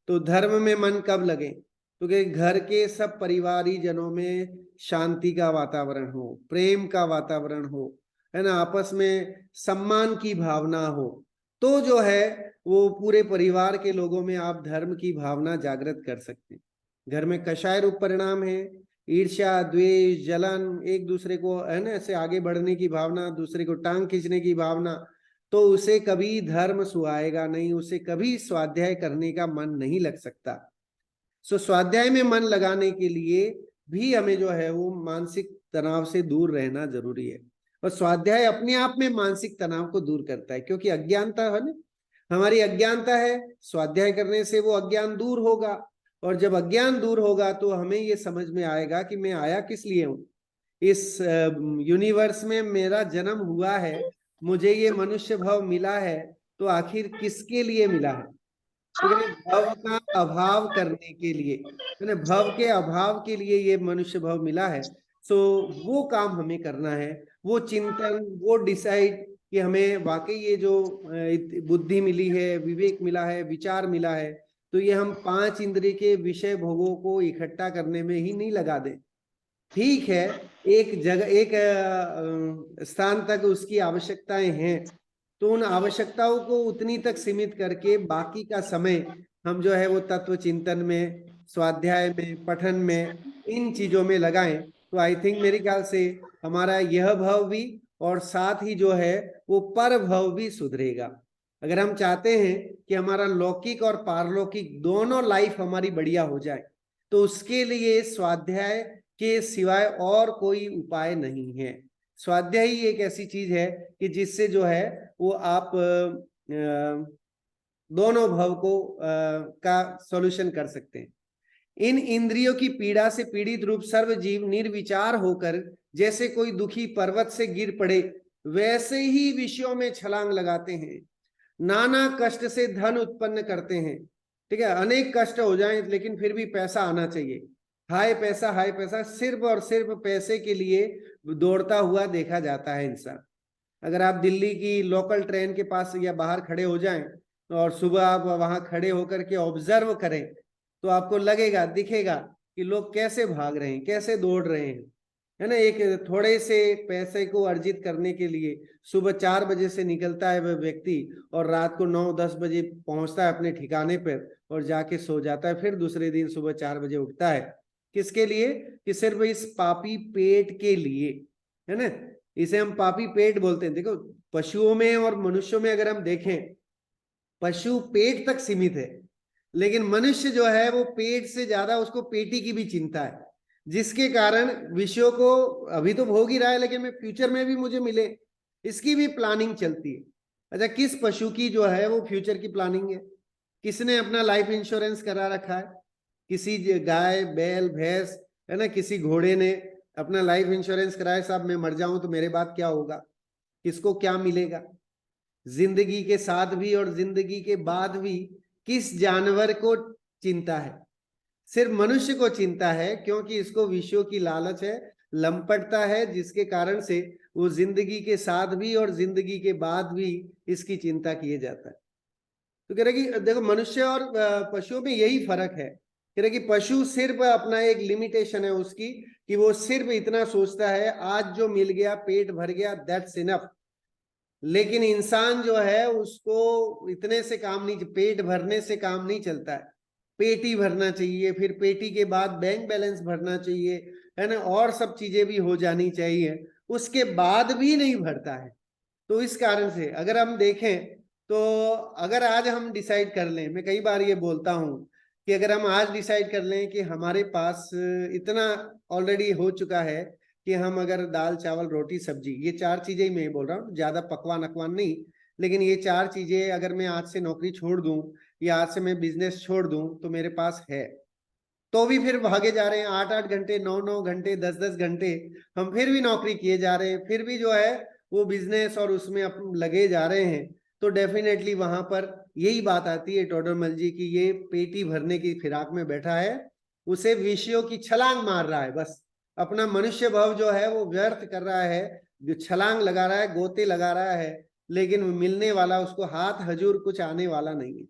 तो धर्म में मन कब लगे? क्योंकि घर के सब परिवारी जनों में शांति का वातावरण हो, प्रेम का वातावरण हो, है ना, आपस में सम्मान की भावना हो, तो जो है वो पूरे परिवार के लोगों में आप धर्म की भावना जागृत कर सकते हैं। घर में कषाय रूप परिणाम है, ईर्ष्या, द्वेष, जलन, एक दूसरे को, है ना, ऐसे आगे बढ़ने की भावना, दूसरे को टांग खींचने की भावना, तो उसे कभी धर्म सुहाएगा नहीं, उसे कभी स्वाध्याय करने का मन नहीं लग सकता। सो स्वाध्याय में मन लगाने के लिए भी हमें जो है वो मानसिक तनाव से दूर रहना जरूरी है। और स्वाध्याय अपने आप में मानसिक तनाव को दूर करता है, क्योंकि अज्ञानता है ना, हमारी अज्ञानता है, स्वाध्याय करने से वो अज्ञान दूर होगा। और जब अज्ञान दूर होगा तो हमें ये समझ में आएगा कि मैं आया किस लिए हूं, इस यूनिवर्स में मेरा जन्म हुआ है, मुझे ये मनुष्य भाव मिला है, तो आखिर किसके लिए मिला है? तो भव का अभाव करने के लिए, है भव के अभाव के लिए ये मनुष्य भाव मिला है। सो वो काम हमें करना है, वो चिंतन, वो डिसाइड कि हमें वाकई ये जो बुद्धि मिली है, विवेक मिला है, विचार मिला है, तो ये हम 5 इंद्रिय के विषय भोगों को इकट्ठा करने में ही नहीं लगा दें। ठीक है, एक जगह एक स्थान तक उसकी आवश्यकताएं हैं, तो उन आवश्यकताओं को उतनी तक सीमित करके बाकी का समय हम जो है वो तत्व चिंतन में, स्वाध्याय में, पठन में, इन चीजों में लगाएं। तो आई थिंक मेरे ख्याल से हमारा यह भाव भी और साथ ही जो है वो पर भाव भी सुधरेगा। अगर हम चाहते हैं कि हमारा लौकिक और पारलौकिक दोनों लाइफ हमारी बढ़िया हो जाए, तो उसके लिए स्वाध्याय के सिवाय और कोई उपाय नहीं है। स्वाध्याय ही एक ऐसी चीज है कि जिससे जो है वो आप दोनों भव को का सॉल्यूशन कर सकते हैं। इन इंद्रियों की पीड़ा से पीड़ित रूप सर्व जीव निर्विचार होकर जैसे कोई दुखी पर्वत से गिर पड़े, वैसे ही विषयों में छलांग लगाते हैं, नाना कष्ट से धन उत्पन्न करते हैं। ठीक है, अनेक कष्ट हो जाएं लेकिन फिर भी पैसा आना चाहिए। हाय पैसा, सिर्फ और सिर्फ पैसे के लिए दौड़ता हुआ देखा जाता है इंसान। अगर आप दिल्ली की लोकल ट्रेन के पास या बाहर खड़े हो जाएं और सुबह आप वहां खड़े होकर के ऑब्जर्व करें, तो आपको लगेगा, दिखेगा कि लोग कैसे भाग रहे हैं, कैसे दौड़ रहे हैं, है ना। एक थोड़े से पैसे को अर्जित करने के लिए सुबह 4 बजे से निकलता है वह व्यक्ति और रात को 9-10 बजे पहुंचता है अपने ठिकाने पर और जाके सो जाता है, फिर दूसरे दिन सुबह 4 बजे उठता है। किसके लिए? कि सिर्फ इस पापी पेट के लिए, है ना। इसे हम पापी पेट बोलते हैं। देखो, पशुओं में और मनुष्यों में अगर हम देखें, पशु पेट तक सीमित है, लेकिन मनुष्य जो है वो पेट से ज्यादा उसको पेटी की भी चिंता है, जिसके कारण विषयों को अभी तो भोग ही रहा है, लेकिन मैं फ्यूचर में भी मुझे मिले, इसकी भी प्लानिंग चलती है। अच्छा, किस पशु की जो है वो फ्यूचर की प्लानिंग है? किसने अपना लाइफ इंश्योरेंस करा रखा है? किसी गाय, बैल, भैंस, है ना, किसी घोड़े ने अपना लाइफ इंश्योरेंस कराया, साहब मैं मर जाऊं तो मेरे बाद क्या होगा, किसको क्या मिलेगा। जिंदगी के साथ भी और जिंदगी के बाद भी किस जानवर को चिंता है? सिर्फ मनुष्य को चिंता है, क्योंकि इसको विषयों की लालच है, लंपटता है, जिसके कारण से वो जिंदगी के साथ भी और जिंदगी के बाद भी इसकी चिंता किए जाता है। तो कह रहे कि देखो, मनुष्य और पशुओं में यही फर्क है। कह रहे कि पशु सिर्फ अपना एक लिमिटेशन है उसकी, कि वो सिर्फ इतना सोचता है आज जो मिल गया, पेट भर गया, दैट्स इनफ। लेकिन इंसान जो है उसको इतने से काम नहीं, पेट भरने से काम नहीं चलता है। पेटी भरना चाहिए, फिर पेटी के बाद बैंक बैलेंस भरना चाहिए, है ना, और सब चीजें भी हो जानी चाहिए, उसके बाद भी नहीं भरता है। तो इस कारण से अगर हम देखें, तो अगर आज हम डिसाइड कर लें, मैं कई बार ये बोलता हूं कि अगर हम आज डिसाइड कर लें कि हमारे पास इतना ऑलरेडी हो चुका है कि हम अगर दाल चावल रोटी सब्जी, ये 4 चीजें ही मैं बोल रहा हूँ, ज्यादा पकवान अकवान नहीं, लेकिन ये 4 चीजें अगर मैं आज से नौकरी छोड़ दूं या आज से मैं बिजनेस छोड़ दूं तो मेरे पास है, तो भी फिर भागे जा रहे हैं 8-8 घंटे, 9-9 घंटे, 10-10 घंटे, हम फिर भी नौकरी किए जा रहे हैं, फिर भी जो है वो बिजनेस और उसमें लगे जा रहे हैं। तो डेफिनेटली वहां पर यही बात आती है टोडरमल जी की, ये पेटी भरने की फिराक में बैठा है, उसे विषयों की छलांग मार रहा है, बस अपना मनुष्य भाव जो है वो व्यर्थ कर रहा है, जो छलांग लगा रहा है, गोते लगा रहा है, लेकिन मिलने वाला उसको हाथ हजूर कुछ आने वाला नहीं है।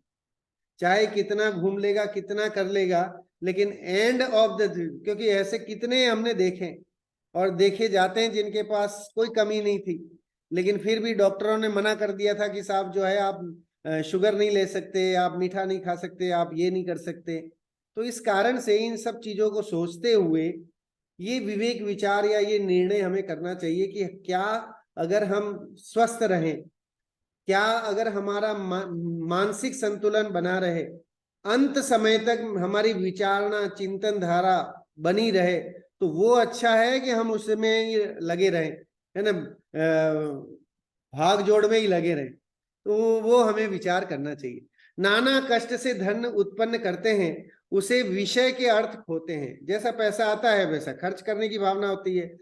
चाहे कितना घूम लेगा, कितना कर लेगा, लेकिन एंड ऑफ द, क्योंकि ऐसे कितने हमने देखे और देखे जाते हैं जिनके पास कोई कमी नहीं थी, लेकिन फिर भी डॉक्टरों ने मना कर दिया था कि साहब जो है आप शुगर नहीं ले सकते, आप मीठा नहीं खा सकते, आप ये नहीं कर सकते। तो इस कारण से इन सब चीजों को सोचते हुए ये विवेक विचार या ये निर्णय हमें करना चाहिए कि क्या अगर हम स्वस्थ रहें, क्या अगर हमारा मानसिक संतुलन बना रहे, अंत समय तक हमारी विचारणा चिंतन धारा बनी रहे, तो वो अच्छा है कि हम उसमें लगे रहें, है ना, भाग जोड़ में ही लगे रहें। तो वो हमें विचार करना चाहिए। नाना कष्ट से धन उत्पन्न करते हैं, उसे विषय के अर्थ खोते हैं। जैसा पैसा आता है वैसा खर्च करने की भावना होती है।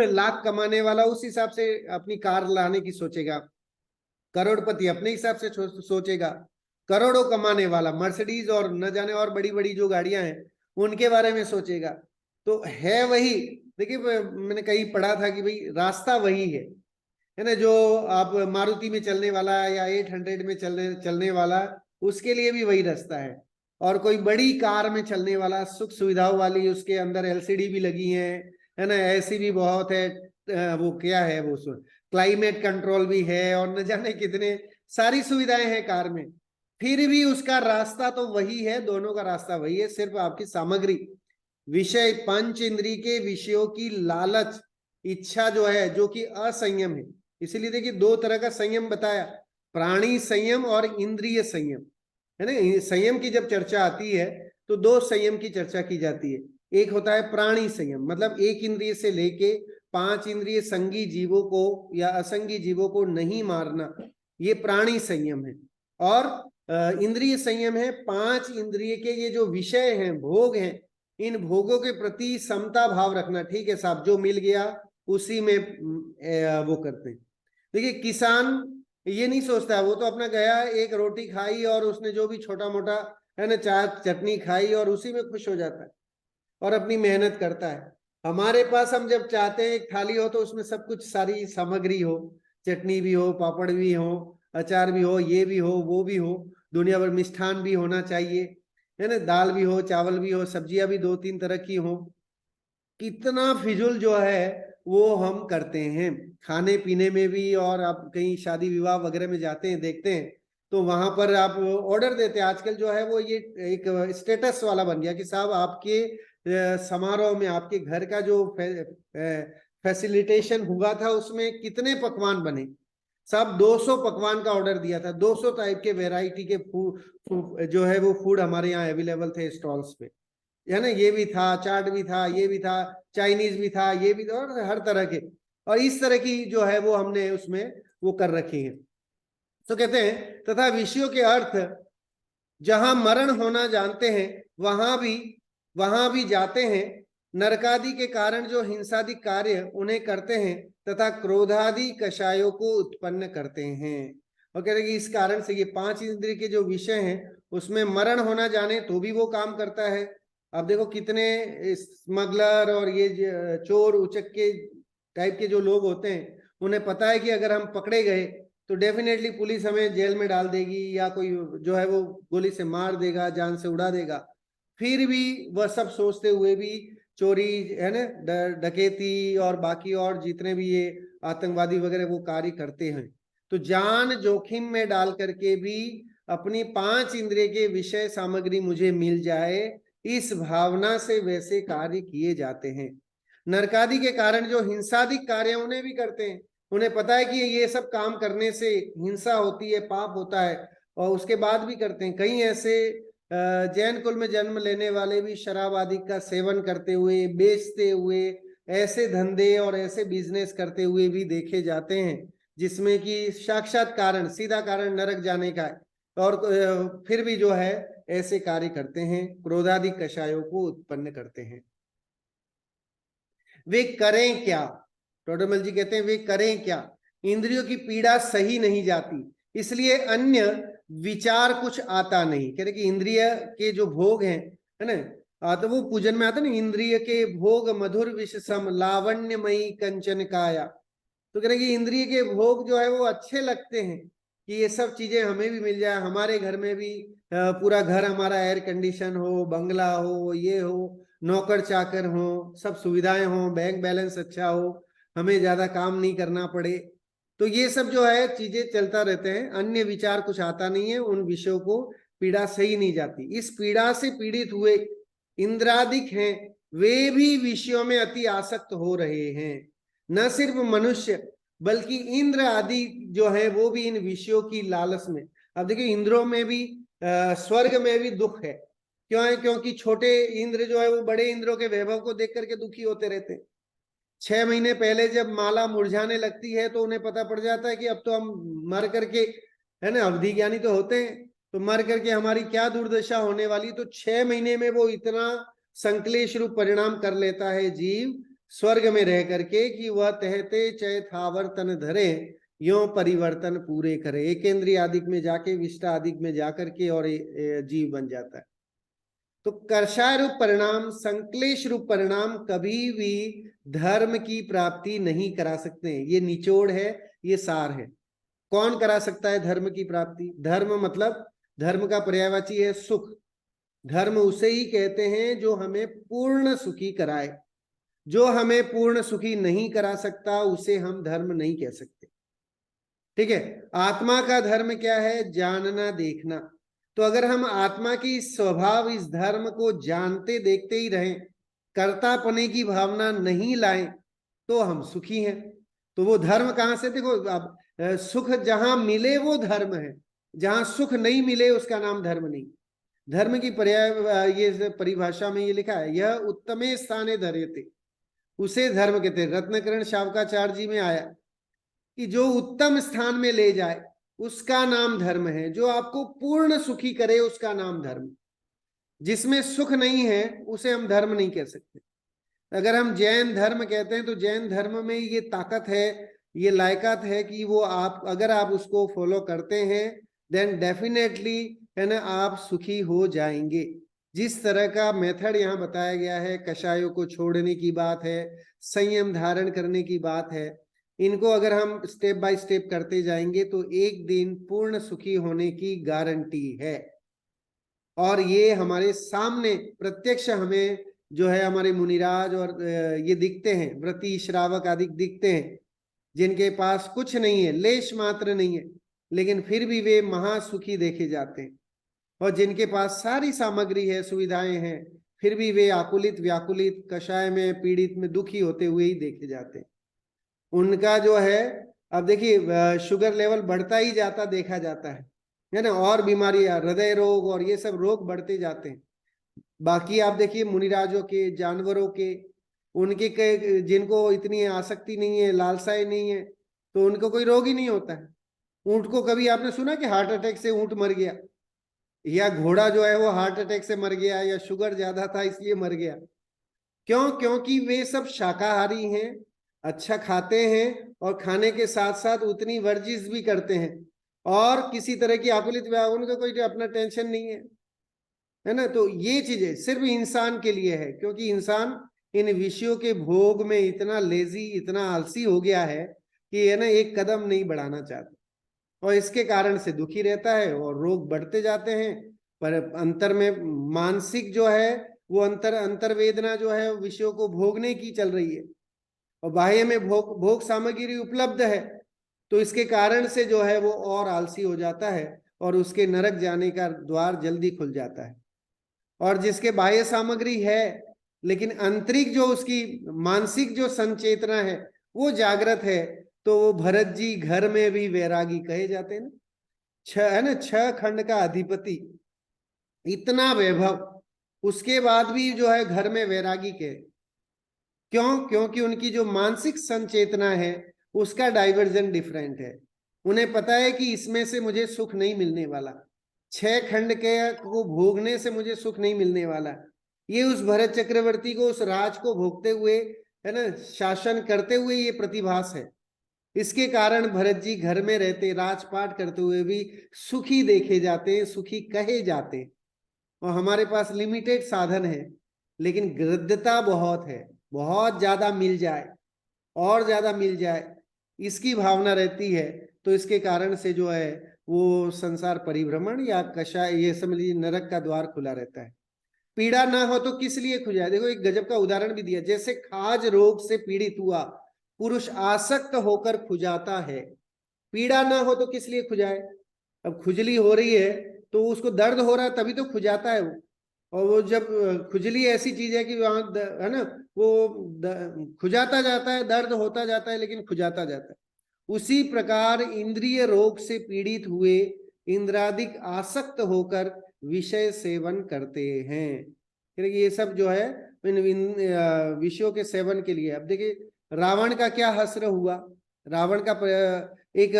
लाख कमाने वाला उस हिसाब से अपनी कार लाने की सोचेगा, करोड़पति अपने हिसाब से सोचेगा, करोड़ों कमाने वाला मर्सिडीज और न जाने और बड़ी बड़ी जो गाड़ियां हैं उनके बारे में सोचेगा। तो है वही, देखिए मैंने कहीं पढ़ा था कि भाई रास्ता वही है ना, जो आप मारुति में चलने वाला या 800 में चलने वाला उसके लिए भी वही रास्ता है। और कोई बड़ी कार में चलने वाला, सुख सुविधाओं वाली, उसके अंदर एलसीडी भी लगी है ना, एसी भी बहुत है, वो क्या है वो क्लाइमेट कंट्रोल भी है, और न जाने कितने सारी सुविधाएं हैं कार में, फिर भी उसका रास्ता तो वही है, दोनों का रास्ता वही है, सिर्फ आपकी सामग्री, विषय, पंच इंद्रिय के विषयों की लालच, इच्छा जो है, जो कि असंयम है। इसीलिए देखिए दो तरह का संयम बताया, प्राणी संयम और इंद्रिय संयम, है ना। संयम की जब चर्चा आती है तो दो संयम की चर्चा की जाती है। एक होता है प्राणी संयम, मतलब एक इंद्रिय से लेके 5 इंद्रिय संगी जीवों को या असंगी जीवों को नहीं मारना, ये प्राणी संयम है। और इंद्रिय संयम है 5 इंद्रिय के ये जो विषय हैं, भोग हैं, इन भोगों के प्रति समता भाव रखना। ठीक है साहब, जो मिल गया उसी में वो करते हैं। देखिए किसान ये नहीं सोचता, वो तो अपना गया, एक रोटी खाई और उसने जो भी छोटा मोटा है ना, चाय चटनी खाई और उसी में खुश हो जाता है और अपनी मेहनत करता है। हमारे पास हम जब चाहते हैं एक थाली हो तो उसमें सब कुछ सारी सामग्री हो, चटनी भी हो, पापड़ भी हो, अचार भी हो, ये भी हो, वो भी हो, दुनिया भर मिष्ठान भी होना चाहिए, है ना, दाल भी हो, चावल भी हो, सब्जियां भी 2-3 तरह की हो। कितना फिजूल जो है वो हम करते हैं खाने पीने में भी। और आप कहीं शादी विवाह वगैरह में जाते हैं, देखते हैं तो वहां पर आप ऑर्डर देते हैं। आजकल जो है वो ये एक स्टेटस वाला बन गया कि साहब आपके समारोह में, आपके घर का जो फैसिलिटेशन हुआ था उसमें कितने पकवान बने। साहब 200 पकवान का ऑर्डर दिया था, 200 टाइप के वेराइटी के जो है वो फूड हमारे यहाँ अवेलेबल थे स्टॉल्स पे, है ना। ये भी था, चाट भी था, ये भी था, चाइनीज भी था, ये भी था, और हर तरह के, और इस तरह की जो है वो हमने उसमें वो कर रखी है। तो कहते हैं तथा विषयों के अर्थ जहां मरण होना जानते हैं वहां भी जाते हैं। नरकादि के कारण जो हिंसादि कार्य उन्हें करते हैं तथा क्रोधादि कषायों को उत्पन्न करते हैं। और कहते हैं कि इस कारण से ये 5 इंद्रिय के जो विषय हैं उसमें मरण होना जाने तो भी वो काम करता है। अब देखो कितने स्मगलर और ये चोर उचक के टाइप के जो लोग होते हैं, उन्हें पता है कि अगर हम पकड़े गए तो डेफिनेटली पुलिस हमें जेल में डाल देगी या कोई जो है वो गोली से मार देगा, जान से उड़ा देगा। फिर भी वह सब सोचते हुए भी चोरी, है ना, डकैती और बाकी और जितने भी ये आतंकवादी वगैरह वो कार्य करते हैं। तो जान जोखिम में डाल करके भी अपनी 5 इंद्रिय के विषय सामग्री मुझे मिल जाए, इस भावना से वैसे कार्य किए जाते हैं। नरकादि के कारण जो हिंसादिक कार्य उन्हें भी करते हैं, उन्हें पता है कि ये सब काम करने से हिंसा होती है, पाप होता है, और उसके बाद भी करते हैं। कई ऐसे जैन कुल में जन्म लेने वाले भी शराब आदि का सेवन करते हुए, बेचते हुए, ऐसे धंधे और ऐसे बिजनेस करते हुए भी देखे जाते हैं जिसमें कि साक्षात कारण, सीधा कारण नरक जाने का है, और फिर भी जो है ऐसे कार्य करते हैं, क्रोधादि कषायों को उत्पन्न करते हैं। वे करें क्या? टोडरमल जी कहते हैं वे करें क्या? इंद्रियों की पीड़ा सही नहीं जाती, इसलिए अन्य विचार कुछ आता नहीं। कहते कि इंद्रिय के जो भोग हैं, है ना, तो वो पूजन में आता ना, इंद्रिय के भोग मधुर विष सम लावण्यमयी कंचन काया। तो कह रहे कि इंद्रिय के भोग जो है वो अच्छे लगते हैं कि ये सब चीजें हमें भी मिल जाए, हमारे घर में भी पूरा घर हमारा एयर कंडीशन हो, बंगला हो, ये हो, नौकर चाकर हो, सब सुविधाएं हो, बैंक बैलेंस अच्छा हो, हमें ज्यादा काम नहीं करना पड़े। तो ये सब जो है चीजें चलता रहते हैं, अन्य विचार कुछ आता नहीं है, उन विषयों को पीड़ा सही नहीं जाती। इस पीड़ा से पीड़ित हुए इंद्रादिक हैं, वे भी विषयों में अति आसक्त हो रहे हैं। न सिर्फ मनुष्य बल्कि इंद्र आदि जो है वो भी इन विषयों की लालच में। अब देखिए इंद्रों में भी, स्वर्ग में भी दुख है। क्यों है? क्योंकि छोटे इंद्र जो है वो बड़े इंद्रों के वैभव को देख करके दुखी होते रहते हैं। 6 महीने पहले जब माला मुरझाने लगती है तो उन्हें पता पड़ जाता है कि अब तो हम मर करके, है ना, अवधि ज्ञानी तो होते हैं, तो मर करके हमारी क्या दुर्दशा होने वाली। तो 6 महीने में वो इतना संक्लेश रूप परिणाम कर लेता है जीव स्वर्ग में रह करके कि वह तहते चय थावर्तन धरे यो परिवर्तन पूरे करे। एकेंद्रीय आदिक में जाके विष्टा आदिक में जाकर के और जीव बन जाता है। तो कर्षाय रूप परिणाम, संक्लेश रूप परिणाम कभी भी धर्म की प्राप्ति नहीं करा सकते हैं। ये निचोड़ है, ये सार है। कौन करा सकता है धर्म की प्राप्ति? धर्म मतलब धर्म का पर्यायवाची है सुख। धर्म उसे ही कहते हैं जो हमें पूर्ण सुखी कराए। जो हमें पूर्ण सुखी नहीं करा सकता उसे हम धर्म नहीं कह सकते। ठीक है। आत्मा का धर्म क्या है? जानना, देखना। तो अगर हम आत्मा की स्वभाव इस धर्म को जानते देखते ही रहें, कर्तापने की भावना नहीं लाएं, तो हम सुखी हैं। तो वो धर्म कहां से? देखो, अब सुख जहां मिले वो धर्म है, जहां सुख नहीं मिले उसका नाम धर्म नहीं। धर्म की पर्याय ये परिभाषा में ये लिखा है, यह उत्तमे स्थाने धर्यते, उसे धर्म कहते हैं। रत्नकरण शावकाचार्य जी में आया कि जो उत्तम स्थान में ले जाए उसका नाम धर्म है, जो आपको पूर्ण सुखी करे उसका नाम धर्म। जिसमें सुख नहीं है उसे हम धर्म नहीं कह सकते। अगर हम जैन धर्म कहते हैं तो जैन धर्म में ये ताकत है, ये लायकात है कि वो आप अगर आप उसको फॉलो करते हैं देन डेफिनेटली है ना आप सुखी हो जाएंगे। जिस तरह का मेथड यहाँ बताया गया है, कषायों को छोड़ने की बात है, संयम धारण करने की बात है, इनको अगर हम स्टेप बाय स्टेप करते जाएंगे तो एक दिन पूर्ण सुखी होने की गारंटी है। और ये हमारे सामने प्रत्यक्ष हमें जो है हमारे मुनिराज और ये दिखते हैं, व्रती श्रावक आदि दिखते हैं, जिनके पास कुछ नहीं है, लेश मात्र नहीं है, लेकिन फिर भी वे महासुखी देखे जाते हैं। और जिनके पास सारी सामग्री है, सुविधाएं हैं, फिर भी वे आकुलित व्याकुलित कषाय में पीड़ित में दुखी होते हुए ही देखे जाते हैं। उनका जो है, अब देखिए शुगर लेवल बढ़ता ही जाता देखा जाता है ना, और बीमारियां, हृदय रोग और ये सब रोग बढ़ते जाते हैं। बाकी आप देखिए मुनिराजों के, जानवरों के, उनके जिनको इतनी आसक्ति नहीं है, लालसाएं नहीं है, तो उनको कोई रोग ही नहीं होता है। ऊंट को कभी आपने सुना कि हार्ट अटैक से ऊंट मर गया, या घोड़ा जो है वो हार्ट अटैक से मर गया, या शुगर ज्यादा था इसलिए मर गया? क्यों? क्योंकि वे सब शाकाहारी हैं, अच्छा खाते हैं, और खाने के साथ साथ उतनी वर्जिश भी करते हैं, और किसी तरह की आकुलित उनका कोई अपना टेंशन नहीं है ना। तो ये चीजें सिर्फ इंसान के लिए है, क्योंकि इंसान इन विषयों के भोग में इतना लेजी, इतना आलसी हो गया है कि है ना एक कदम नहीं बढ़ाना चाहता, और इसके कारण से दुखी रहता है और रोग बढ़ते जाते हैं। पर अंतर में मानसिक जो है वो अंतर वेदना जो है विषयों को भोगने की चल रही है, और बाह्य में भोग सामग्री उपलब्ध है, तो इसके कारण से जो है वो और आलसी हो जाता है, और उसके नरक जाने का द्वार जल्दी खुल जाता है। और जिसके बाह्य सामग्री है लेकिन आंतरिक जो उसकी मानसिक जो संचेतना है वो जागृत है, तो वो भरत जी घर में भी वैरागी कहे जाते हैं ना। है ना, 6 खंड का अधिपति, इतना वैभव, उसके बाद भी जो है घर में वैरागी के। क्यों? क्योंकि उनकी जो मानसिक संचेतना है उसका डाइवर्जन डिफरेंट है। उन्हें पता है कि इसमें से मुझे सुख नहीं मिलने वाला, 6 खंड के को भोगने से मुझे सुख नहीं मिलने वाला। ये उस भरत चक्रवर्ती को, उस राज को भोगते हुए है ना, शासन करते हुए ये प्रतिभास है। इसके कारण भरत जी घर में रहते, राजपाट करते हुए भी सुखी देखे जाते हैं, सुखी कहे जाते हैं। और हमारे पास लिमिटेड साधन है, लेकिन गृद्धता बहुत है, बहुत ज्यादा मिल जाए और ज्यादा मिल जाए इसकी भावना रहती है। तो इसके कारण से जो है वो संसार परिभ्रमण या कषाय, ये समझ लीजिए नरक का द्वार खुला रहता है। पीड़ा ना हो तो किस लिए खुजाए? देखो एक गजब का उदाहरण भी दिया, जैसे खाज रोग से पीड़ित हुआ पुरुष आसक्त होकर खुजाता है, पीड़ा ना हो तो किस लिए खुजाए? अब खुजली हो रही है तो उसको दर्द हो रहा है तभी तो खुजाता है वो। और वो जब खुजली ऐसी चीज है कि वहां है ना वो खुजाता जाता है, दर्द होता जाता है लेकिन खुजाता जाता है। उसी प्रकार इंद्रिय रोग से पीड़ित हुए इंद्रादिक आसक्त होकर विषय सेवन करते हैं। ये सब जो है इन विषयों के सेवन के लिए। अब देखिए रावण का क्या हश्र हुआ। रावण का एक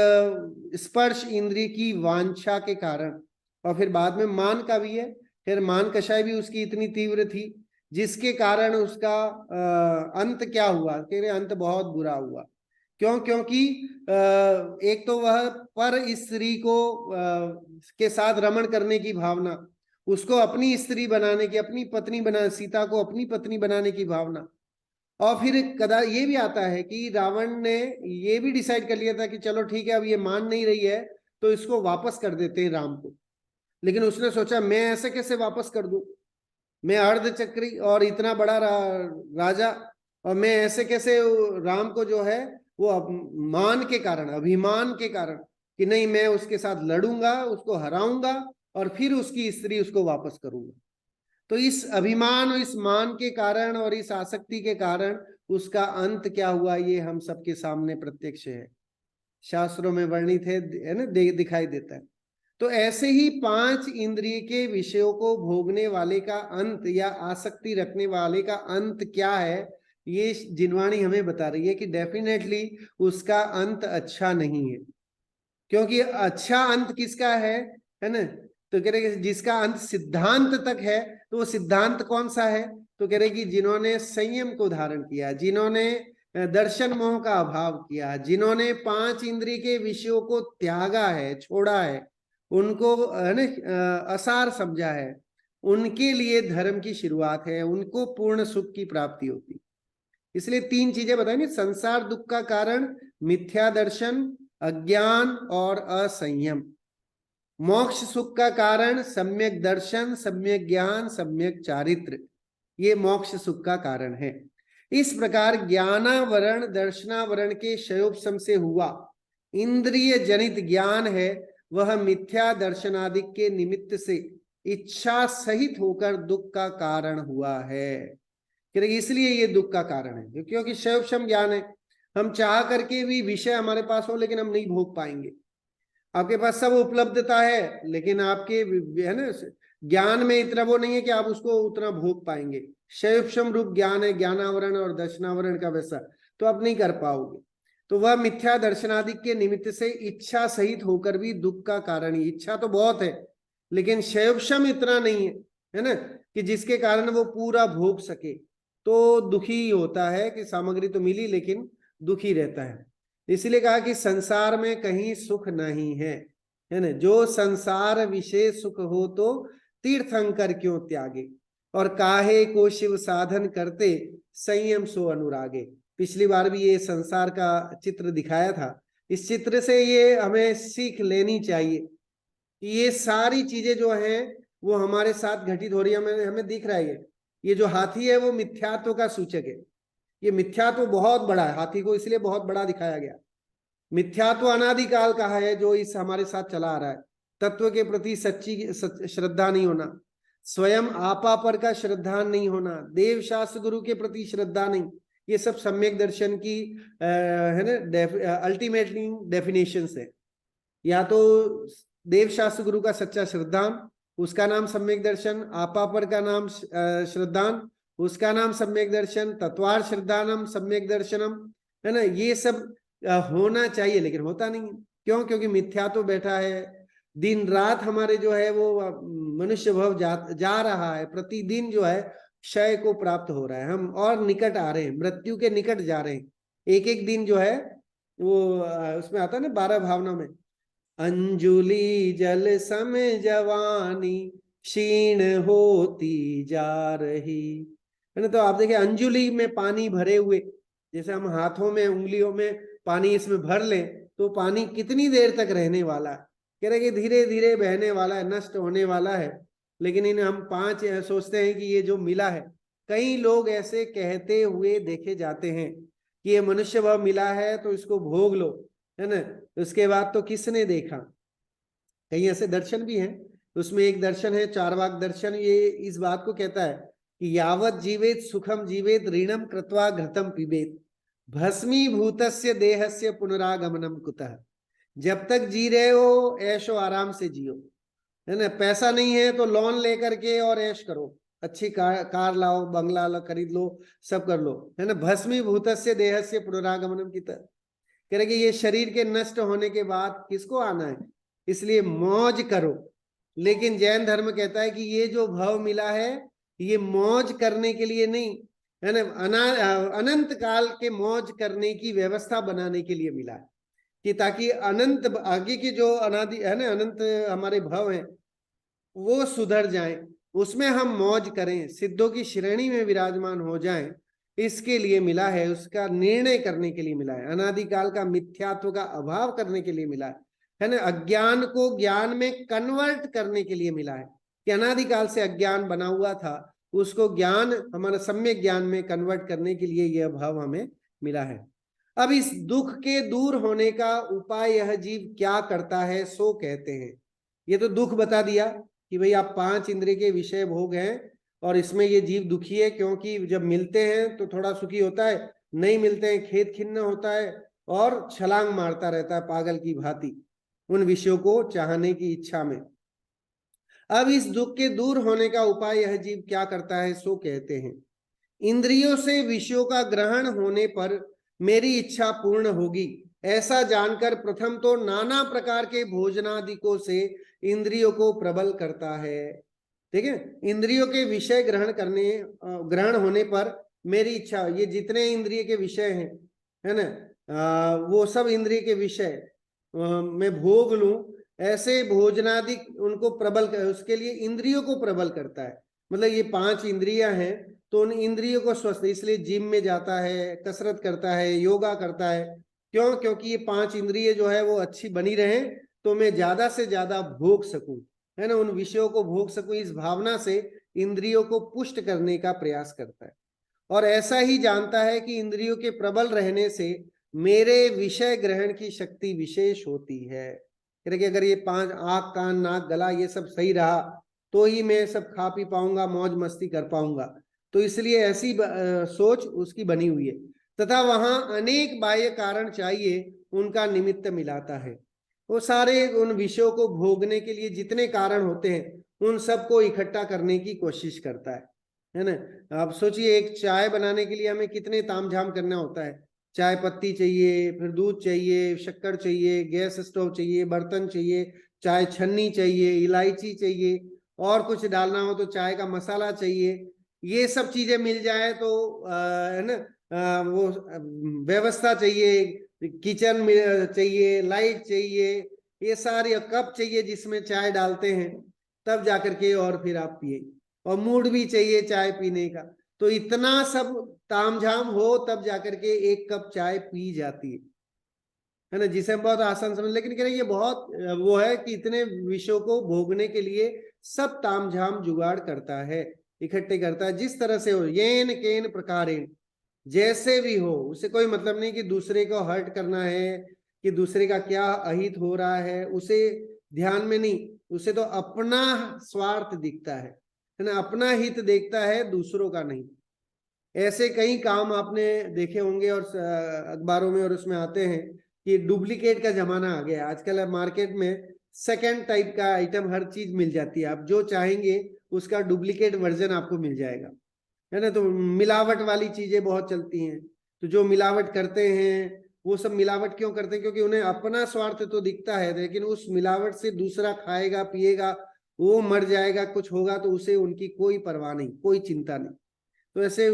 स्पर्श इंद्रिय की वांछा के कारण, और फिर बाद में मान का भी है, फिर मान कषाय भी उसकी इतनी तीव्र थी जिसके कारण उसका अंत क्या हुआ, कह रहे अंत बहुत बुरा हुआ। क्यों? क्योंकि एक तो वह पर स्त्री को के साथ रमण करने की भावना, उसको अपनी स्त्री बनाने की, अपनी पत्नी बना, सीता को अपनी पत्नी बनाने की भावना। और फिर कदा ये भी आता है कि रावण ने ये भी डिसाइड कर लिया था कि चलो ठीक है अब ये मान नहीं रही है तो इसको वापस कर देते हैं राम को। लेकिन उसने सोचा मैं ऐसे कैसे वापस कर दूं, मैं अर्धचक्री और इतना बड़ा राजा, और मैं ऐसे कैसे राम को जो है वो मान के कारण, अभिमान के कारण कि नहीं मैं उसके साथ लड़ूंगा, उसको हराऊंगा और फिर उसकी स्त्री उसको वापस करूंगा। तो इस अभिमान और इस मान के कारण और इस आसक्ति के कारण उसका अंत क्या हुआ ये हम सबके सामने प्रत्यक्ष है, शास्त्रों में वर्णित है ना, दिखाई देता है। तो ऐसे ही 5 इंद्रिय के विषयों को भोगने वाले का अंत या आसक्ति रखने वाले का अंत क्या है, ये जिनवाणी हमें बता रही है कि डेफिनेटली उसका अंत अच्छा नहीं है। क्योंकि अच्छा अंत किसका है ना, तो कह रहे कि जिसका अंत सिद्धांत तक है, तो वो सिद्धांत कौन सा है, तो कह रहे कि जिन्होंने संयम को धारण किया, जिन्होंने दर्शन मोह का अभाव किया, जिन्होंने 5 इंद्रिय के विषयों को त्यागा है, छोड़ा है, उनको असार समझा है, उनके लिए धर्म की शुरुआत है, उनको पूर्ण सुख की प्राप्ति होती। इसलिए 3 चीजें बताएंगे, संसार दुख का कारण मिथ्या दर्शन, अज्ञान और असंयम। मोक्ष सुख का कारण सम्यक दर्शन, सम्यक ज्ञान, सम्यक चारित्र, ये मोक्ष सुख का कारण है। इस प्रकार ज्ञानावरण दर्शनावरण के क्षयोपशम से हुआ इंद्रिय जनित ज्ञान है, वह मिथ्या दर्शनादि के निमित्त से इच्छा सहित होकर दुख का कारण हुआ है। इसलिए ये दुख का कारण है क्योंकि क्षयोपशम ज्ञान है। हम चाह करके भी विषय हमारे पास हो लेकिन हम नहीं भोग पाएंगे। आपके पास सब उपलब्धता है लेकिन आपके है ना ज्ञान में इतना वो नहीं है कि आप उसको उतना भोग पाएंगे। क्षयोपशम रूप ज्ञान है, ज्ञानावरण और दर्शनावरण का वैसा, तो आप नहीं कर पाओगे। तो वह मिथ्या दर्शनादि के निमित्त से इच्छा सहित होकर भी दुख का कारण ही, इच्छा तो बहुत है लेकिन क्षयोपशम इतना नहीं है ना कि जिसके कारण वो पूरा भोग सके, तो दुखी होता है कि सामग्री तो मिली लेकिन दुखी रहता है। इसलिए कहा कि संसार में कहीं सुख नहीं है ना। जो संसार विशेष सुख हो तो तीर्थंकर क्यों त्यागे, और काहे को शिव साधन करते संयम सो अनुरागे। पिछली बार भी ये संसार का चित्र दिखाया था। इस चित्र से ये हमें सीख लेनी चाहिए कि ये सारी चीजें जो हैं वो हमारे साथ घटित हो रही है। हमें दिख रहा है ये जो हाथी है वो मिथ्यात्व का सूचक है। ये मिथ्यात्व बहुत बड़ा है, हाथी को इसलिए बहुत बड़ा दिखाया गया। मिथ्यात्व अनादिकाल का है जो इस हमारे साथ चला आ रहा है। तत्व के प्रति सच्ची श्रद्धा नहीं होना, स्वयं आपा पर का श्रद्धा नहीं होना, देव शास्त्र गुरु के प्रति श्रद्धा नहीं, ये सब सम्यक दर्शन की है ना अल्टीमेटली डेफिनेशन है। या तो देव शास्त्र गुरु का सच्चा श्रद्धान, उसका नाम सम्यक दर्शन, आपा पर का नाम श्रद्धान, उसका नाम सम्यक दर्शन, तत्वार श्रद्धानम सम्यक दर्शनम, है ना। ये सब होना चाहिए लेकिन होता नहीं। क्यों? क्योंकि मिथ्या तो बैठा है, दिन रात हमारे जो है वो मनुष्य भव जा रहा है, प्रतिदिन जो है क्षय को प्राप्त हो रहा है, हम और निकट आ रहे हैं, मृत्यु के निकट जा रहे हैं। एक एक दिन जो है वो उसमें आता है ना 12 भावना में, अंजुली जल सम जवानी क्षीण होती जा रही, है ना। तो आप देखिए अंजुली में पानी भरे हुए, जैसे हम हाथों में उंगलियों में पानी इसमें भर लें तो पानी कितनी देर तक रहने वाला है, कह रहे कि धीरे धीरे बहने वाला है, नष्ट होने वाला है। लेकिन इन हम 5 सोचते हैं कि ये जो मिला है, कई लोग ऐसे कहते हुए देखे जाते हैं कि ये मनुष्य भाव मिला है तो इसको भोग लो, है ना। उसके बाद तो किसने देखा, कई ऐसे दर्शन भी हैं। उसमें एक दर्शन है चार्वाक दर्शन, ये इस बात को कहता है कि यावत जीवेत सुखम जीवेत ऋणम कृत्वा घृतम पिबेत भस्मीभूतस्य देहस्य पुनरागमनम कुतः। जब तक जी रहे हो ऐशो आराम से जियो, है ना। पैसा नहीं है तो लोन लेकर के और ऐश करो, अच्छी कार लाओ, बंगला खरीद लो, सब कर लो, है ना। भस्मीभूतस्य देहस्य पुनरागमनम कुतः, कह रहे कि ये शरीर के नष्ट होने के बाद किसको आना है, इसलिए मौज करो। लेकिन जैन धर्म कहता है कि ये जो भव मिला है ये मौज करने के लिए नहीं, है ना, अनंत काल के मौज करने की व्यवस्था बनाने के लिए मिला है, कि ताकि अनंत आगे के जो अनादि है ना अनंत हमारे भव हैं वो सुधर जाएं, उसमें हम मौज करें, सिद्धों की श्रेणी में विराजमान हो जाएं, इसके लिए मिला है, उसका निर्णय करने के लिए मिला है, अनादिकाल का मिथ्यात्व का अभाव करने के लिए मिला है। है ना, अज्ञान को ज्ञान में कन्वर्ट करने के लिए मिला है, कि अनादिकाल से अज्ञान बना हुआ था, उसको ज्ञान, हमारा सम्यक ज्ञान में कन्वर्ट करने के लिए यह भाव हमें मिला है। अब इस दुख के दूर होने का उपाय यह जीव क्या करता है सो कहते हैं। ये तो दुख बता दिया कि भाई आप 5 इंद्रिय के विषय भोग हैं और इसमें ये जीव दुखी है, क्योंकि जब मिलते हैं तो थोड़ा सुखी होता है, नहीं मिलते हैं खेद खिन्न होता है और छलांग मारता रहता है पागल की भांति उन विषयों को चाहने की इच्छा में। अब इस दुख के दूर होने का उपाय यह जीव क्या करता है सो कहते हैं। इंद्रियों से विषयों का ग्रहण होने पर मेरी इच्छा पूर्ण होगी, ऐसा जानकर प्रथम तो नाना प्रकार के भोजनादिकों से इंद्रियों को प्रबल करता है। ठीक है, इंद्रियों के विषय ग्रहण होने पर मेरी इच्छा, ये जितने इंद्रिय के विषय हैं, है ना, वो सब इंद्रिय के विषय मैं भोग लूं, ऐसे भोजनादि उनको प्रबल कर, उसके लिए इंद्रियों को प्रबल करता है। मतलब ये 5 इंद्रियां हैं तो उन इंद्रियों को स्वस्थ, इसलिए जिम में जाता है, कसरत करता है, योगा करता है। क्यों? क्योंकि ये 5 इंद्रिय जो है वो अच्छी बनी रहे, तो मैं ज्यादा से ज्यादा भोग सकूं, है ना, उन विषयों को भोग सकूं, इस भावना से इंद्रियों को पुष्ट करने का प्रयास करता है। और ऐसा ही जानता है कि इंद्रियों के प्रबल रहने से मेरे विषय ग्रहण की शक्ति विशेष होती है। कि अगर ये 5 आँख कान नाक गला ये सब सही रहा तो ही मैं सब खा पी पाऊंगा, मौज मस्ती कर पाऊंगा। तो इसलिए ऐसी सोच उसकी बनी हुई है। तथा वहां अनेक बाह्य कारण चाहिए, उनका निमित्त मिलाता है। वो सारे उन विषयों को भोगने के लिए जितने कारण होते हैं उन सबको इकट्ठा करने की कोशिश करता है ना। आप सोचिए, एक चाय बनाने के लिए हमें कितने तामझाम करना होता है। चाय पत्ती चाहिए, फिर दूध चाहिए, शक्कर चाहिए, गैस स्टोव चाहिए, बर्तन चाहिए, चाय छन्नी चाहिए, इलायची चाहिए, और कुछ डालना हो तो चाय का मसाला चाहिए। ये सब चीजें मिल जाए तो है ना, वो व्यवस्था चाहिए, किचन में चाहिए, लाइट चाहिए, ये सारे कप चाहिए जिसमें चाय डालते हैं, तब जाकर के और फिर आप पिए। और मूड भी चाहिए चाय पीने का। तो इतना सब तामझाम हो तब जाकर के एक कप चाय पी जाती है ना, जिसे हम बहुत आसान समझ, लेकिन कह रहे ये बहुत वो है कि इतने विषयों को भोगने के लिए सब तामझाम जुगाड़ करता है, इकट्ठे करता है। जिस तरह से हो, येन केन प्रकारेण, जैसे भी हो, उसे कोई मतलब नहीं कि दूसरे को हर्ट करना है, कि दूसरे का क्या अहित हो रहा है, उसे ध्यान में नहीं, उसे तो अपना स्वार्थ दिखता है ना, अपना हित देखता है, दूसरों का नहीं। ऐसे कई काम आपने देखे होंगे और अखबारों में और उसमें आते हैं कि डुप्लीकेट का जमाना आ गया आजकल। मार्केट में सेकंड टाइप का आइटम हर चीज मिल जाती है, आप जो चाहेंगे उसका डुप्लीकेट वर्जन आपको मिल जाएगा, है ना। तो मिलावट वाली चीजें बहुत चलती हैं। तो जो मिलावट करते हैं वो सब मिलावट क्यों करते हैं? क्योंकि उन्हें अपना स्वार्थ तो दिखता है, लेकिन उस मिलावट से दूसरा खाएगा पिएगा, वो मर जाएगा, कुछ होगा तो उसे उनकी कोई परवाह नहीं, कोई चिंता नहीं। तो ऐसे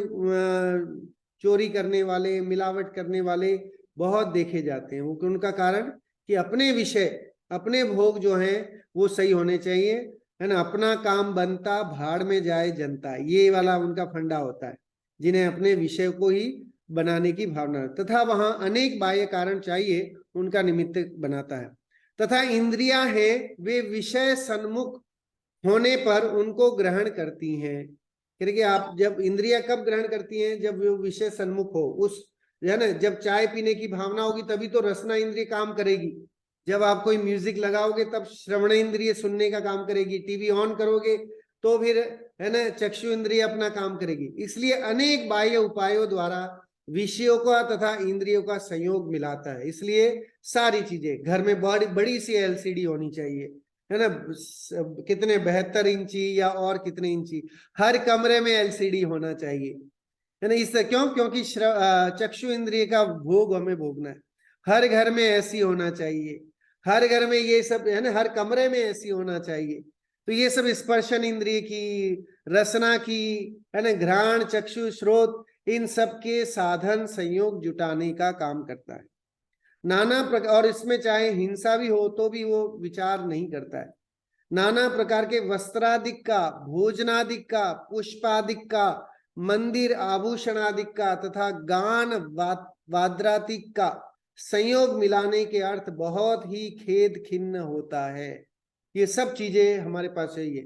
चोरी करने वाले, मिलावट करने वाले बहुत देखे जाते हैं। वो उनका कारण कि अपने विषय, अपने भोग जो हैं वो सही होने चाहिए, है ना। अपना काम बनता भाड़ में जाए जनता, ये वाला उनका फंडा होता है, जिन्हें अपने विषय को ही बनाने की भावना। तथा वहां अनेक बाह्य कारण चाहिए, उनका निमित्त बनाता है। तथा इंद्रियां हैं वे विषय सन्मुख होने पर उनको ग्रहण करती हैं। कि आप जब इंद्रियां कब ग्रहण करती हैं? जब वो विषय सन्मुख हो, उस, है ना, जब चाय पीने की भावना होगी तभी तो रसना इंद्रिय काम करेगी। जब आप कोई म्यूजिक लगाओगे तब श्रवण इंद्रिय सुनने का काम करेगी। टीवी ऑन करोगे तो फिर, है ना, चक्षु इंद्रिय अपना काम करेगी। इसलिए अनेक बाह्य उपायों द्वारा विषयों का तथा इंद्रियों का संयोग मिलाता है। इसलिए सारी चीजें, घर में बड़ी बड़ी सी एलसीडी होनी चाहिए, है ना, कितने 72 इंची या और कितने इंची, हर कमरे में एलसीडी होना चाहिए, है ना। इससे क्यों? क्योंकि चक्षु इंद्रिय का भोग हमें भोगना है। हर घर में ऐसी होना चाहिए, हर घर में ये सब, है ना, हर कमरे में ऐसी होना चाहिए। तो ये सब स्पर्शन इंद्रिय की, रसना की, है ना, घ्राण चक्षु श्रोत, इन सब के साधन संयोग जुटाने का काम करता है। नाना प्रकार, और इसमें चाहे हिंसा भी हो तो भी वो विचार नहीं करता है। नाना प्रकार के वस्त्रादिक का, भोजनादिक का, पुष्पादिक का, मंदिर आभूषणादिक का तथा गान वाद्रादिक का संयोग मिलाने के अर्थ बहुत ही खेद खिन्न होता है। ये सब चीजें हमारे पास चाहिए।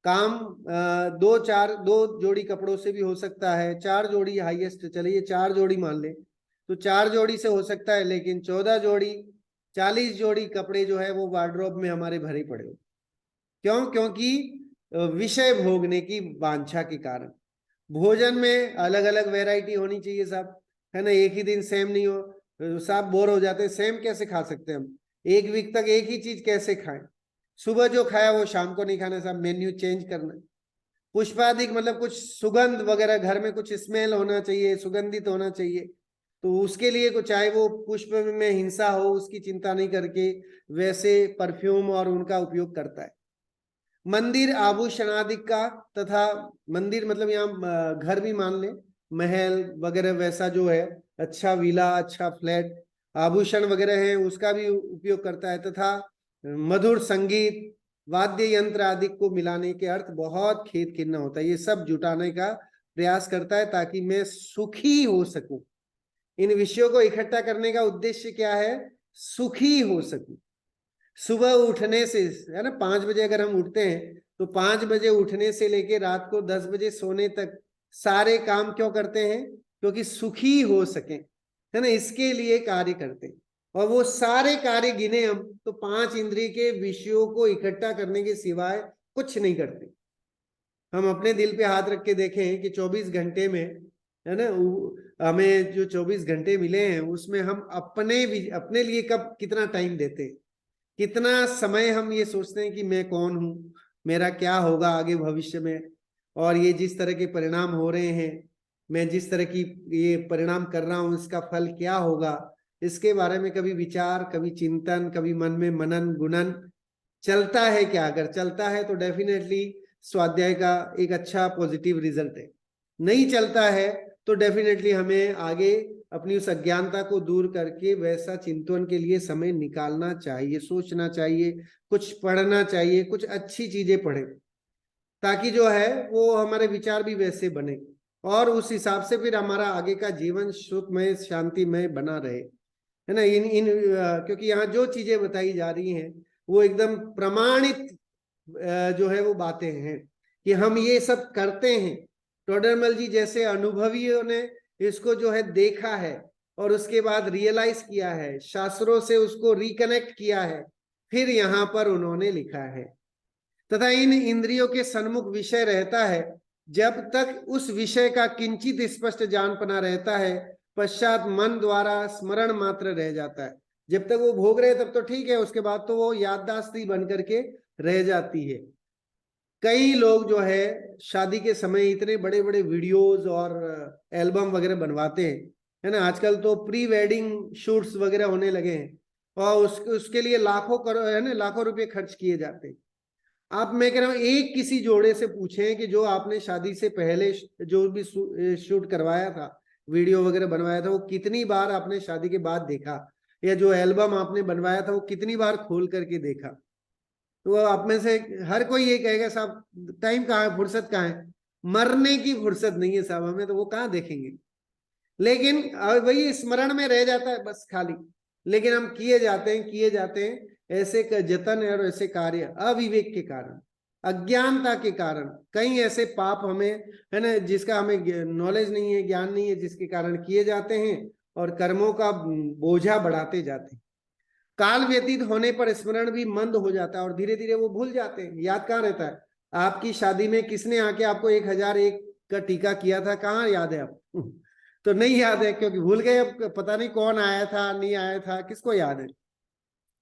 काम दो जोड़ी कपड़ों से भी हो सकता है, 4 जोड़ी हाईएस्ट, चलिए 4 जोड़ी मान ले, तो 4 जोड़ी से हो सकता है, लेकिन 14 जोड़ी 40 जोड़ी कपड़े जो है वो वार्डरोब में हमारे भरे पड़े हो। क्यों? क्योंकि विषय भोगने की वांछा के कारण। भोजन में अलग अलग वैरायटी होनी चाहिए साहब, है ना। एक ही दिन सेम नहीं हो, साहब बोर हो जाते हैं। सेम कैसे खा सकते हैं हम? एक वीक तक एक ही चीज कैसे खाएं? सुबह जो खाया वो शाम को नहीं खाना साहब, मेन्यू चेंज करना। पुष्पादिक मतलब कुछ सुगंध वगैरह, घर में कुछ स्मेल होना चाहिए, सुगंधित होना चाहिए। तो उसके लिए को चाहे वो पुष्प में हिंसा हो उसकी चिंता नहीं करके वैसे परफ्यूम और उनका उपयोग करता है। मंदिर आभूषणादिक का, तथा मंदिर मतलब यहाँ घर भी मान ले, महल वगैरह वैसा जो है, अच्छा विला, अच्छा फ्लैट, आभूषण वगैरह है उसका भी उपयोग करता है। तथा मधुर संगीत, वाद्य यंत्र आदि को मिलाने के अर्थ बहुत खेद खिन्न होता है। ये सब जुटाने का प्रयास करता है ताकि मैं सुखी हो सकूं। इन विषयों को इकट्ठा करने का उद्देश्य क्या है? सुखी हो सकूं। सुबह उठने से, है ना, 5 बजे अगर हम उठते हैं तो 5 बजे उठने से लेके रात को 10 बजे सोने तक सारे काम क्यों करते हैं? क्योंकि सुखी हो सके, है ना, इसके लिए कार्य करते हैं। और वो सारे कार्य गिने हम तो 5 इंद्रिय के विषयों को इकट्ठा करने के सिवाय कुछ नहीं करते। हम अपने दिल पे हाथ रख के देखें कि 24 घंटे में, है ना, हमें जो 24 घंटे मिले हैं उसमें हम अपने लिए कब कितना टाइम देते हैं? कितना समय हम ये सोचते हैं कि मैं कौन हूं, मेरा क्या होगा आगे भविष्य में, और ये जिस तरह के परिणाम हो रहे हैं, मैं जिस तरह की ये परिणाम कर रहा हूं इसका फल क्या होगा, इसके बारे में कभी विचार, कभी चिंतन, कभी मन में मनन गुणन चलता है क्या? अगर चलता है तो डेफिनेटली स्वाध्याय का एक अच्छा पॉजिटिव रिजल्ट है। नहीं चलता है तो डेफिनेटली हमें आगे अपनी उस अज्ञानता को दूर करके वैसा चिंतन के लिए समय निकालना चाहिए, सोचना चाहिए, कुछ पढ़ना चाहिए, कुछ अच्छी चीजें पढ़े ताकि जो है वो हमारे विचार भी वैसे बने और उस हिसाब से फिर हमारा आगे का जीवन सुखमय शांतिमय बना रहे, है ना। क्योंकि यहाँ जो चीजें बताई जा रही हैं वो एकदम प्रमाणित जो है वो बातें हैं कि हम ये सब करते हैं। टोडरमल जी जैसे अनुभवियों ने इसको जो है देखा है और उसके बाद रियलाइज किया है, शास्त्रों से उसको रिकनेक्ट किया है, फिर यहाँ पर उन्होंने लिखा है। तथा इन इंद्रियों के सन्मुख विषय रहता है, जब तक उस विषय का किंचित स्पष्ट जानपना रहता है, पश्चात मन द्वारा स्मरण मात्र रह जाता है। जब तक वो भोग रहे तब तो ठीक है, उसके बाद तो वो याददाश्त ही बन करके रह जाती है। कई लोग जो है शादी के समय इतने बड़े बड़े वीडियोस और एल्बम वगैरह बनवाते हैं, है ना। आजकल तो प्री वेडिंग शूट्स वगैरह होने लगे हैं और उसके लिए लाखों करोड़, है ना, लाखों रुपए खर्च किए जाते हैं। आप, मैं कह रहा हूँ, एक किसी जोड़े से पूछें कि जो आपने शादी से पहले जो भी शूट करवाया था, वीडियो वगैरह बनवाया था, वो कितनी बार आपने शादी के बाद देखा, या जो एल्बम आपने बनवाया था वो कितनी बार खोल करके देखा। तो आप में से हर कोई ये कहेगा साहब टाइम कहाँ है, फुर्सत कहाँ है, मरने की फुर्सत नहीं है साहब हमें, तो वो कहाँ देखेंगे। लेकिन वही स्मरण में रह जाता है बस खाली। लेकिन हम किए जाते हैं ऐसे जतन और ऐसे कार्य अविवेक के कारण, अज्ञानता के कारण, कई ऐसे पाप हमें, है ना, जिसका हमें नॉलेज नहीं है, ज्ञान नहीं है, जिसके कारण किए जाते हैं और कर्मों का बोझा बढ़ाते जाते हैं। काल व्यतीत होने पर स्मरण भी मंद हो जाता है और धीरे धीरे वो भूल जाते हैं। याद कहाँ रहता है? आपकी शादी में किसने आके आपको 1001 का टीका किया था, कहाँ याद है आपको? तो नहीं याद है क्योंकि भूल गए। अब पता नहीं कौन आया था, नहीं आया था, किसको याद है?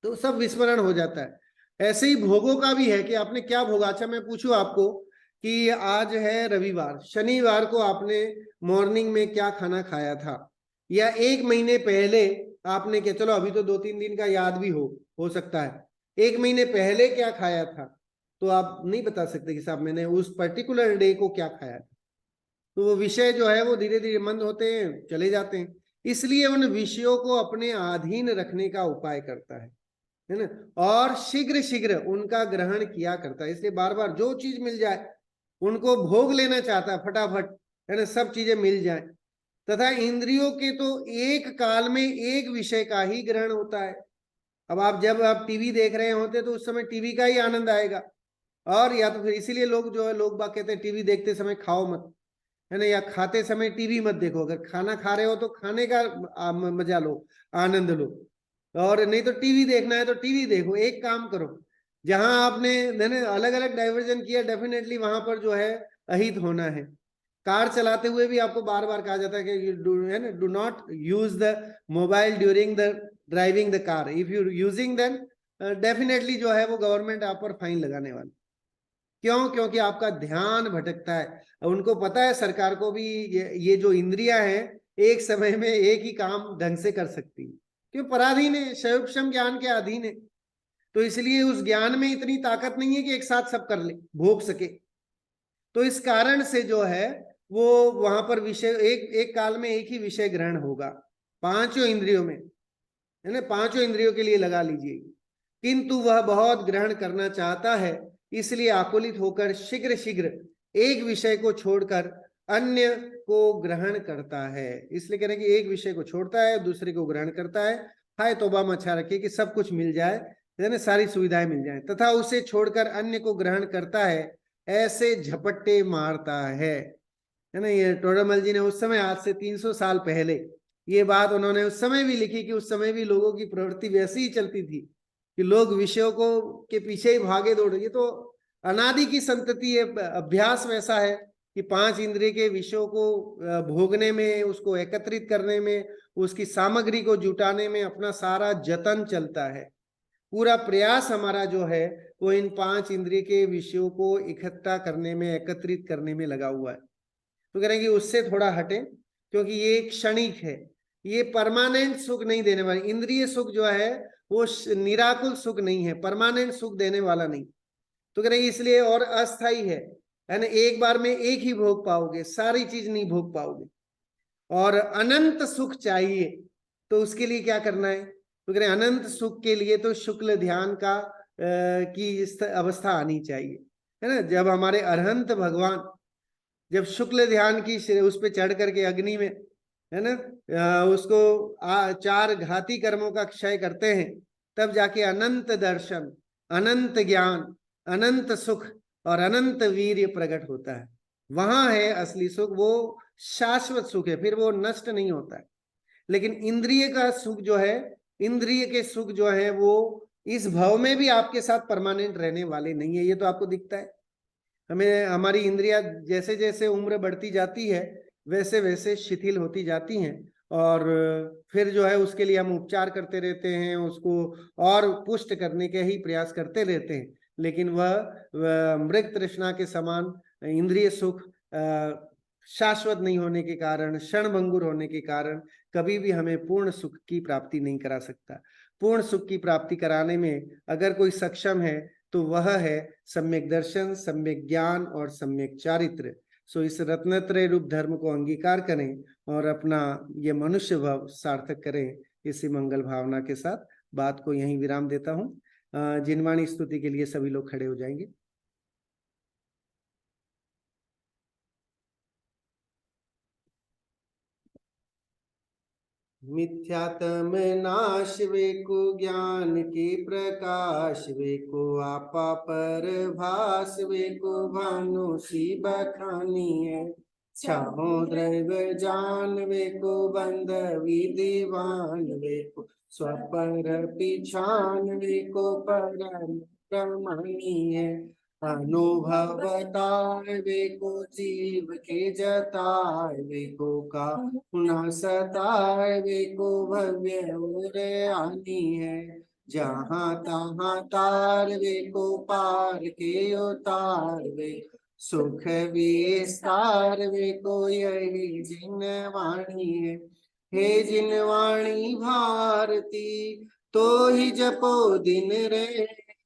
तो सब विस्मरण हो जाता है। ऐसे ही भोगों का भी है कि आपने क्या भोगा। अच्छा मैं पूछूं आपको कि आज है रविवार, शनिवार को आपने मॉर्निंग में क्या खाना खाया था, या 1 महीने पहले आपने, क्या चलो अभी तो 2-3 दिन का याद भी हो सकता है, 1 महीने पहले क्या खाया था, तो आप नहीं बता सकते कि साहब मैंने उस पर्टिकुलर डे को क्या खाया था। तो वो विषय जो है वो धीरे धीरे मंद होते हैं, चले जाते हैं। इसलिए उन विषयों को अपने अधीन रखने का उपाय करता है ना, और शीघ्र शीघ्र उनका ग्रहण किया करता है। इसलिए बार बार जो चीज मिल जाए उनको भोग लेना चाहता है फटाफट, है ना, सब चीजें मिल जाए। तथा इंद्रियों के तो एक काल में एक विषय का ही ग्रहण होता है। अब जब आप टीवी देख रहे होते तो उस समय टीवी का ही आनंद आएगा, और या तो फिर इसीलिए लोग जो है लोग बाग कहते हैं टीवी देखते समय खाओ मत, है ना, या खाते समय टीवी मत देखो। अगर खाना खा रहे हो तो खाने का मजा लो, आनंद लो, और नहीं तो टीवी देखना है तो टीवी देखो। एक काम करो, जहां आपने अलग अलग डाइवर्जन किया, डेफिनेटली वहां पर जो है अहित होना है। कार चलाते हुए भी आपको बार बार कहा जाता है कि यू डू, है ना, do not use the mobile during the driving the car. If you using then definitely जो है वो गवर्नमेंट आप पर फाइन लगाने वाली। क्यों? क्योंकि आपका ध्यान भटकता है। उनको पता है, सरकार को भी, ये जो इंद्रियां हैं एक समय में एक ही काम ढंग से कर सकती है, क्यों? पराधीन है, शैवक्षम ज्ञान के अधीन है। तो इसलिए उस ज्ञान में इतनी ताकत नहीं है कि एक साथ सब कर ले, भोग सके। तो इस कारण से जो है वो वहां पर विषय एक एक काल में एक ही विषय ग्रहण होगा, पांचों इंद्रियों में, है ना, पांचों इंद्रियों के लिए लगा लीजिए। किंतु वह बहुत ग्रहण करना चाहता है, इसलिए आकुलित होकर शीघ्र शीघ्र एक विषय को छोड़कर अन्य को ग्रहण करता है। इसलिए कह रहे हैं कि एक विषय को छोड़ता है, दूसरे को ग्रहण करता है। हाय तौबा मचा रखिए कि सब कुछ मिल जाए, है ना, सारी सुविधाएं मिल जाए, तथा उसे छोड़कर अन्य को ग्रहण करता है, ऐसे झपट्टे मारता है ना। ये टोडरमल जी ने उस समय, आज से 300 साल पहले ये बात उन्होंने उस समय भी लिखी कि उस समय भी लोगों की प्रवृत्ति वैसी ही चलती थी कि लोग विषयों को के पीछे ही भागे दौड़े। ये तो अनादि की संतति है, अभ्यास वैसा है कि पांच इंद्रिय के विषयों को भोगने में, उसको एकत्रित करने में, उसकी सामग्री को जुटाने में अपना सारा जतन चलता है। पूरा प्रयास हमारा जो है वो इन पांच इंद्रिय के विषयों को इकट्ठा करने में, एकत्रित करने में लगा हुआ है। तो कह रहे हैं कि उससे थोड़ा हटे, क्योंकि ये क्षणिक है, ये परमानेंट सुख नहीं देने वाली। इंद्रिय सुख जो है वो निराकुल सुख नहीं है, परमानेंट सुख देने वाला नहीं। तो कह रहे हैं इसलिए, और अस्थाई है ना, एक बार में एक ही भोग पाओगे, सारी चीज नहीं भोग पाओगे। और अनंत सुख चाहिए, तो उसके लिए क्या करना है? तो कह रहे हैं अनंत सुख के लिए तो शुक्ल ध्यान का की अवस्था आनी चाहिए, है ना। जब हमारे अरहंत भगवान जब शुक्ल ध्यान की उस पर चढ़ करके अग्नि में, है ना, उसको चार घाती कर्मों का क्षय करते हैं, तब जाके अनंत दर्शन, अनंत ज्ञान, अनंत सुख और अनंत वीर्य प्रकट होता है। वहां है असली सुख, वो शाश्वत सुख है, फिर वो नष्ट नहीं होता है। लेकिन इंद्रिय का सुख जो है, इंद्रिय के सुख जो है वो इस भव में भी आपके साथ परमानेंट रहने वाले नहीं है। ये तो आपको दिखता है। हमें हमारी इंद्रियां जैसे जैसे उम्र बढ़ती जाती है वैसे वैसे शिथिल होती जाती हैं, और फिर जो है उसके लिए हम उपचार करते रहते हैं, उसको और पुष्ट करने के ही प्रयास करते रहते हैं। लेकिन वह मृग तृष्णा के समान इंद्रिय सुख शाश्वत नहीं होने के कारण, क्षणभंगुर होने के कारण कभी भी हमें पूर्ण सुख की प्राप्ति नहीं करा सकता। पूर्ण सुख की प्राप्ति कराने में अगर कोई सक्षम है तो वह है सम्यक दर्शन, सम्यक ज्ञान और सम्यक चारित्र। सो इस रत्नत्रय रूप धर्म को अंगीकार करें और अपना ये मनुष्य भाव सार्थक करें। इसी मंगल भावना के साथ बात को यहीं विराम देता हूँ। जिनवाणी स्तुति के लिए सभी लोग खड़े हो जाएंगे। मिथ्यात्म नाश वेको ज्ञान के प्रकाश वेको आपा पर भास वेको भानु सी बखानी है। छाहो द्रव जान वेको बंद विदीवान वेको स्वपर पिछान वेको परम प्रमाणी है। अनुभवतार वेको जीव के जतार वेको का न सतार वेको भव्य और आनी है। जहाँ तहाँ तार वेको पार के उतार वे सुख विस्तार वेको यही जिनवाणी है। हे जिनवाणी भारती तो ही जपो दिन रे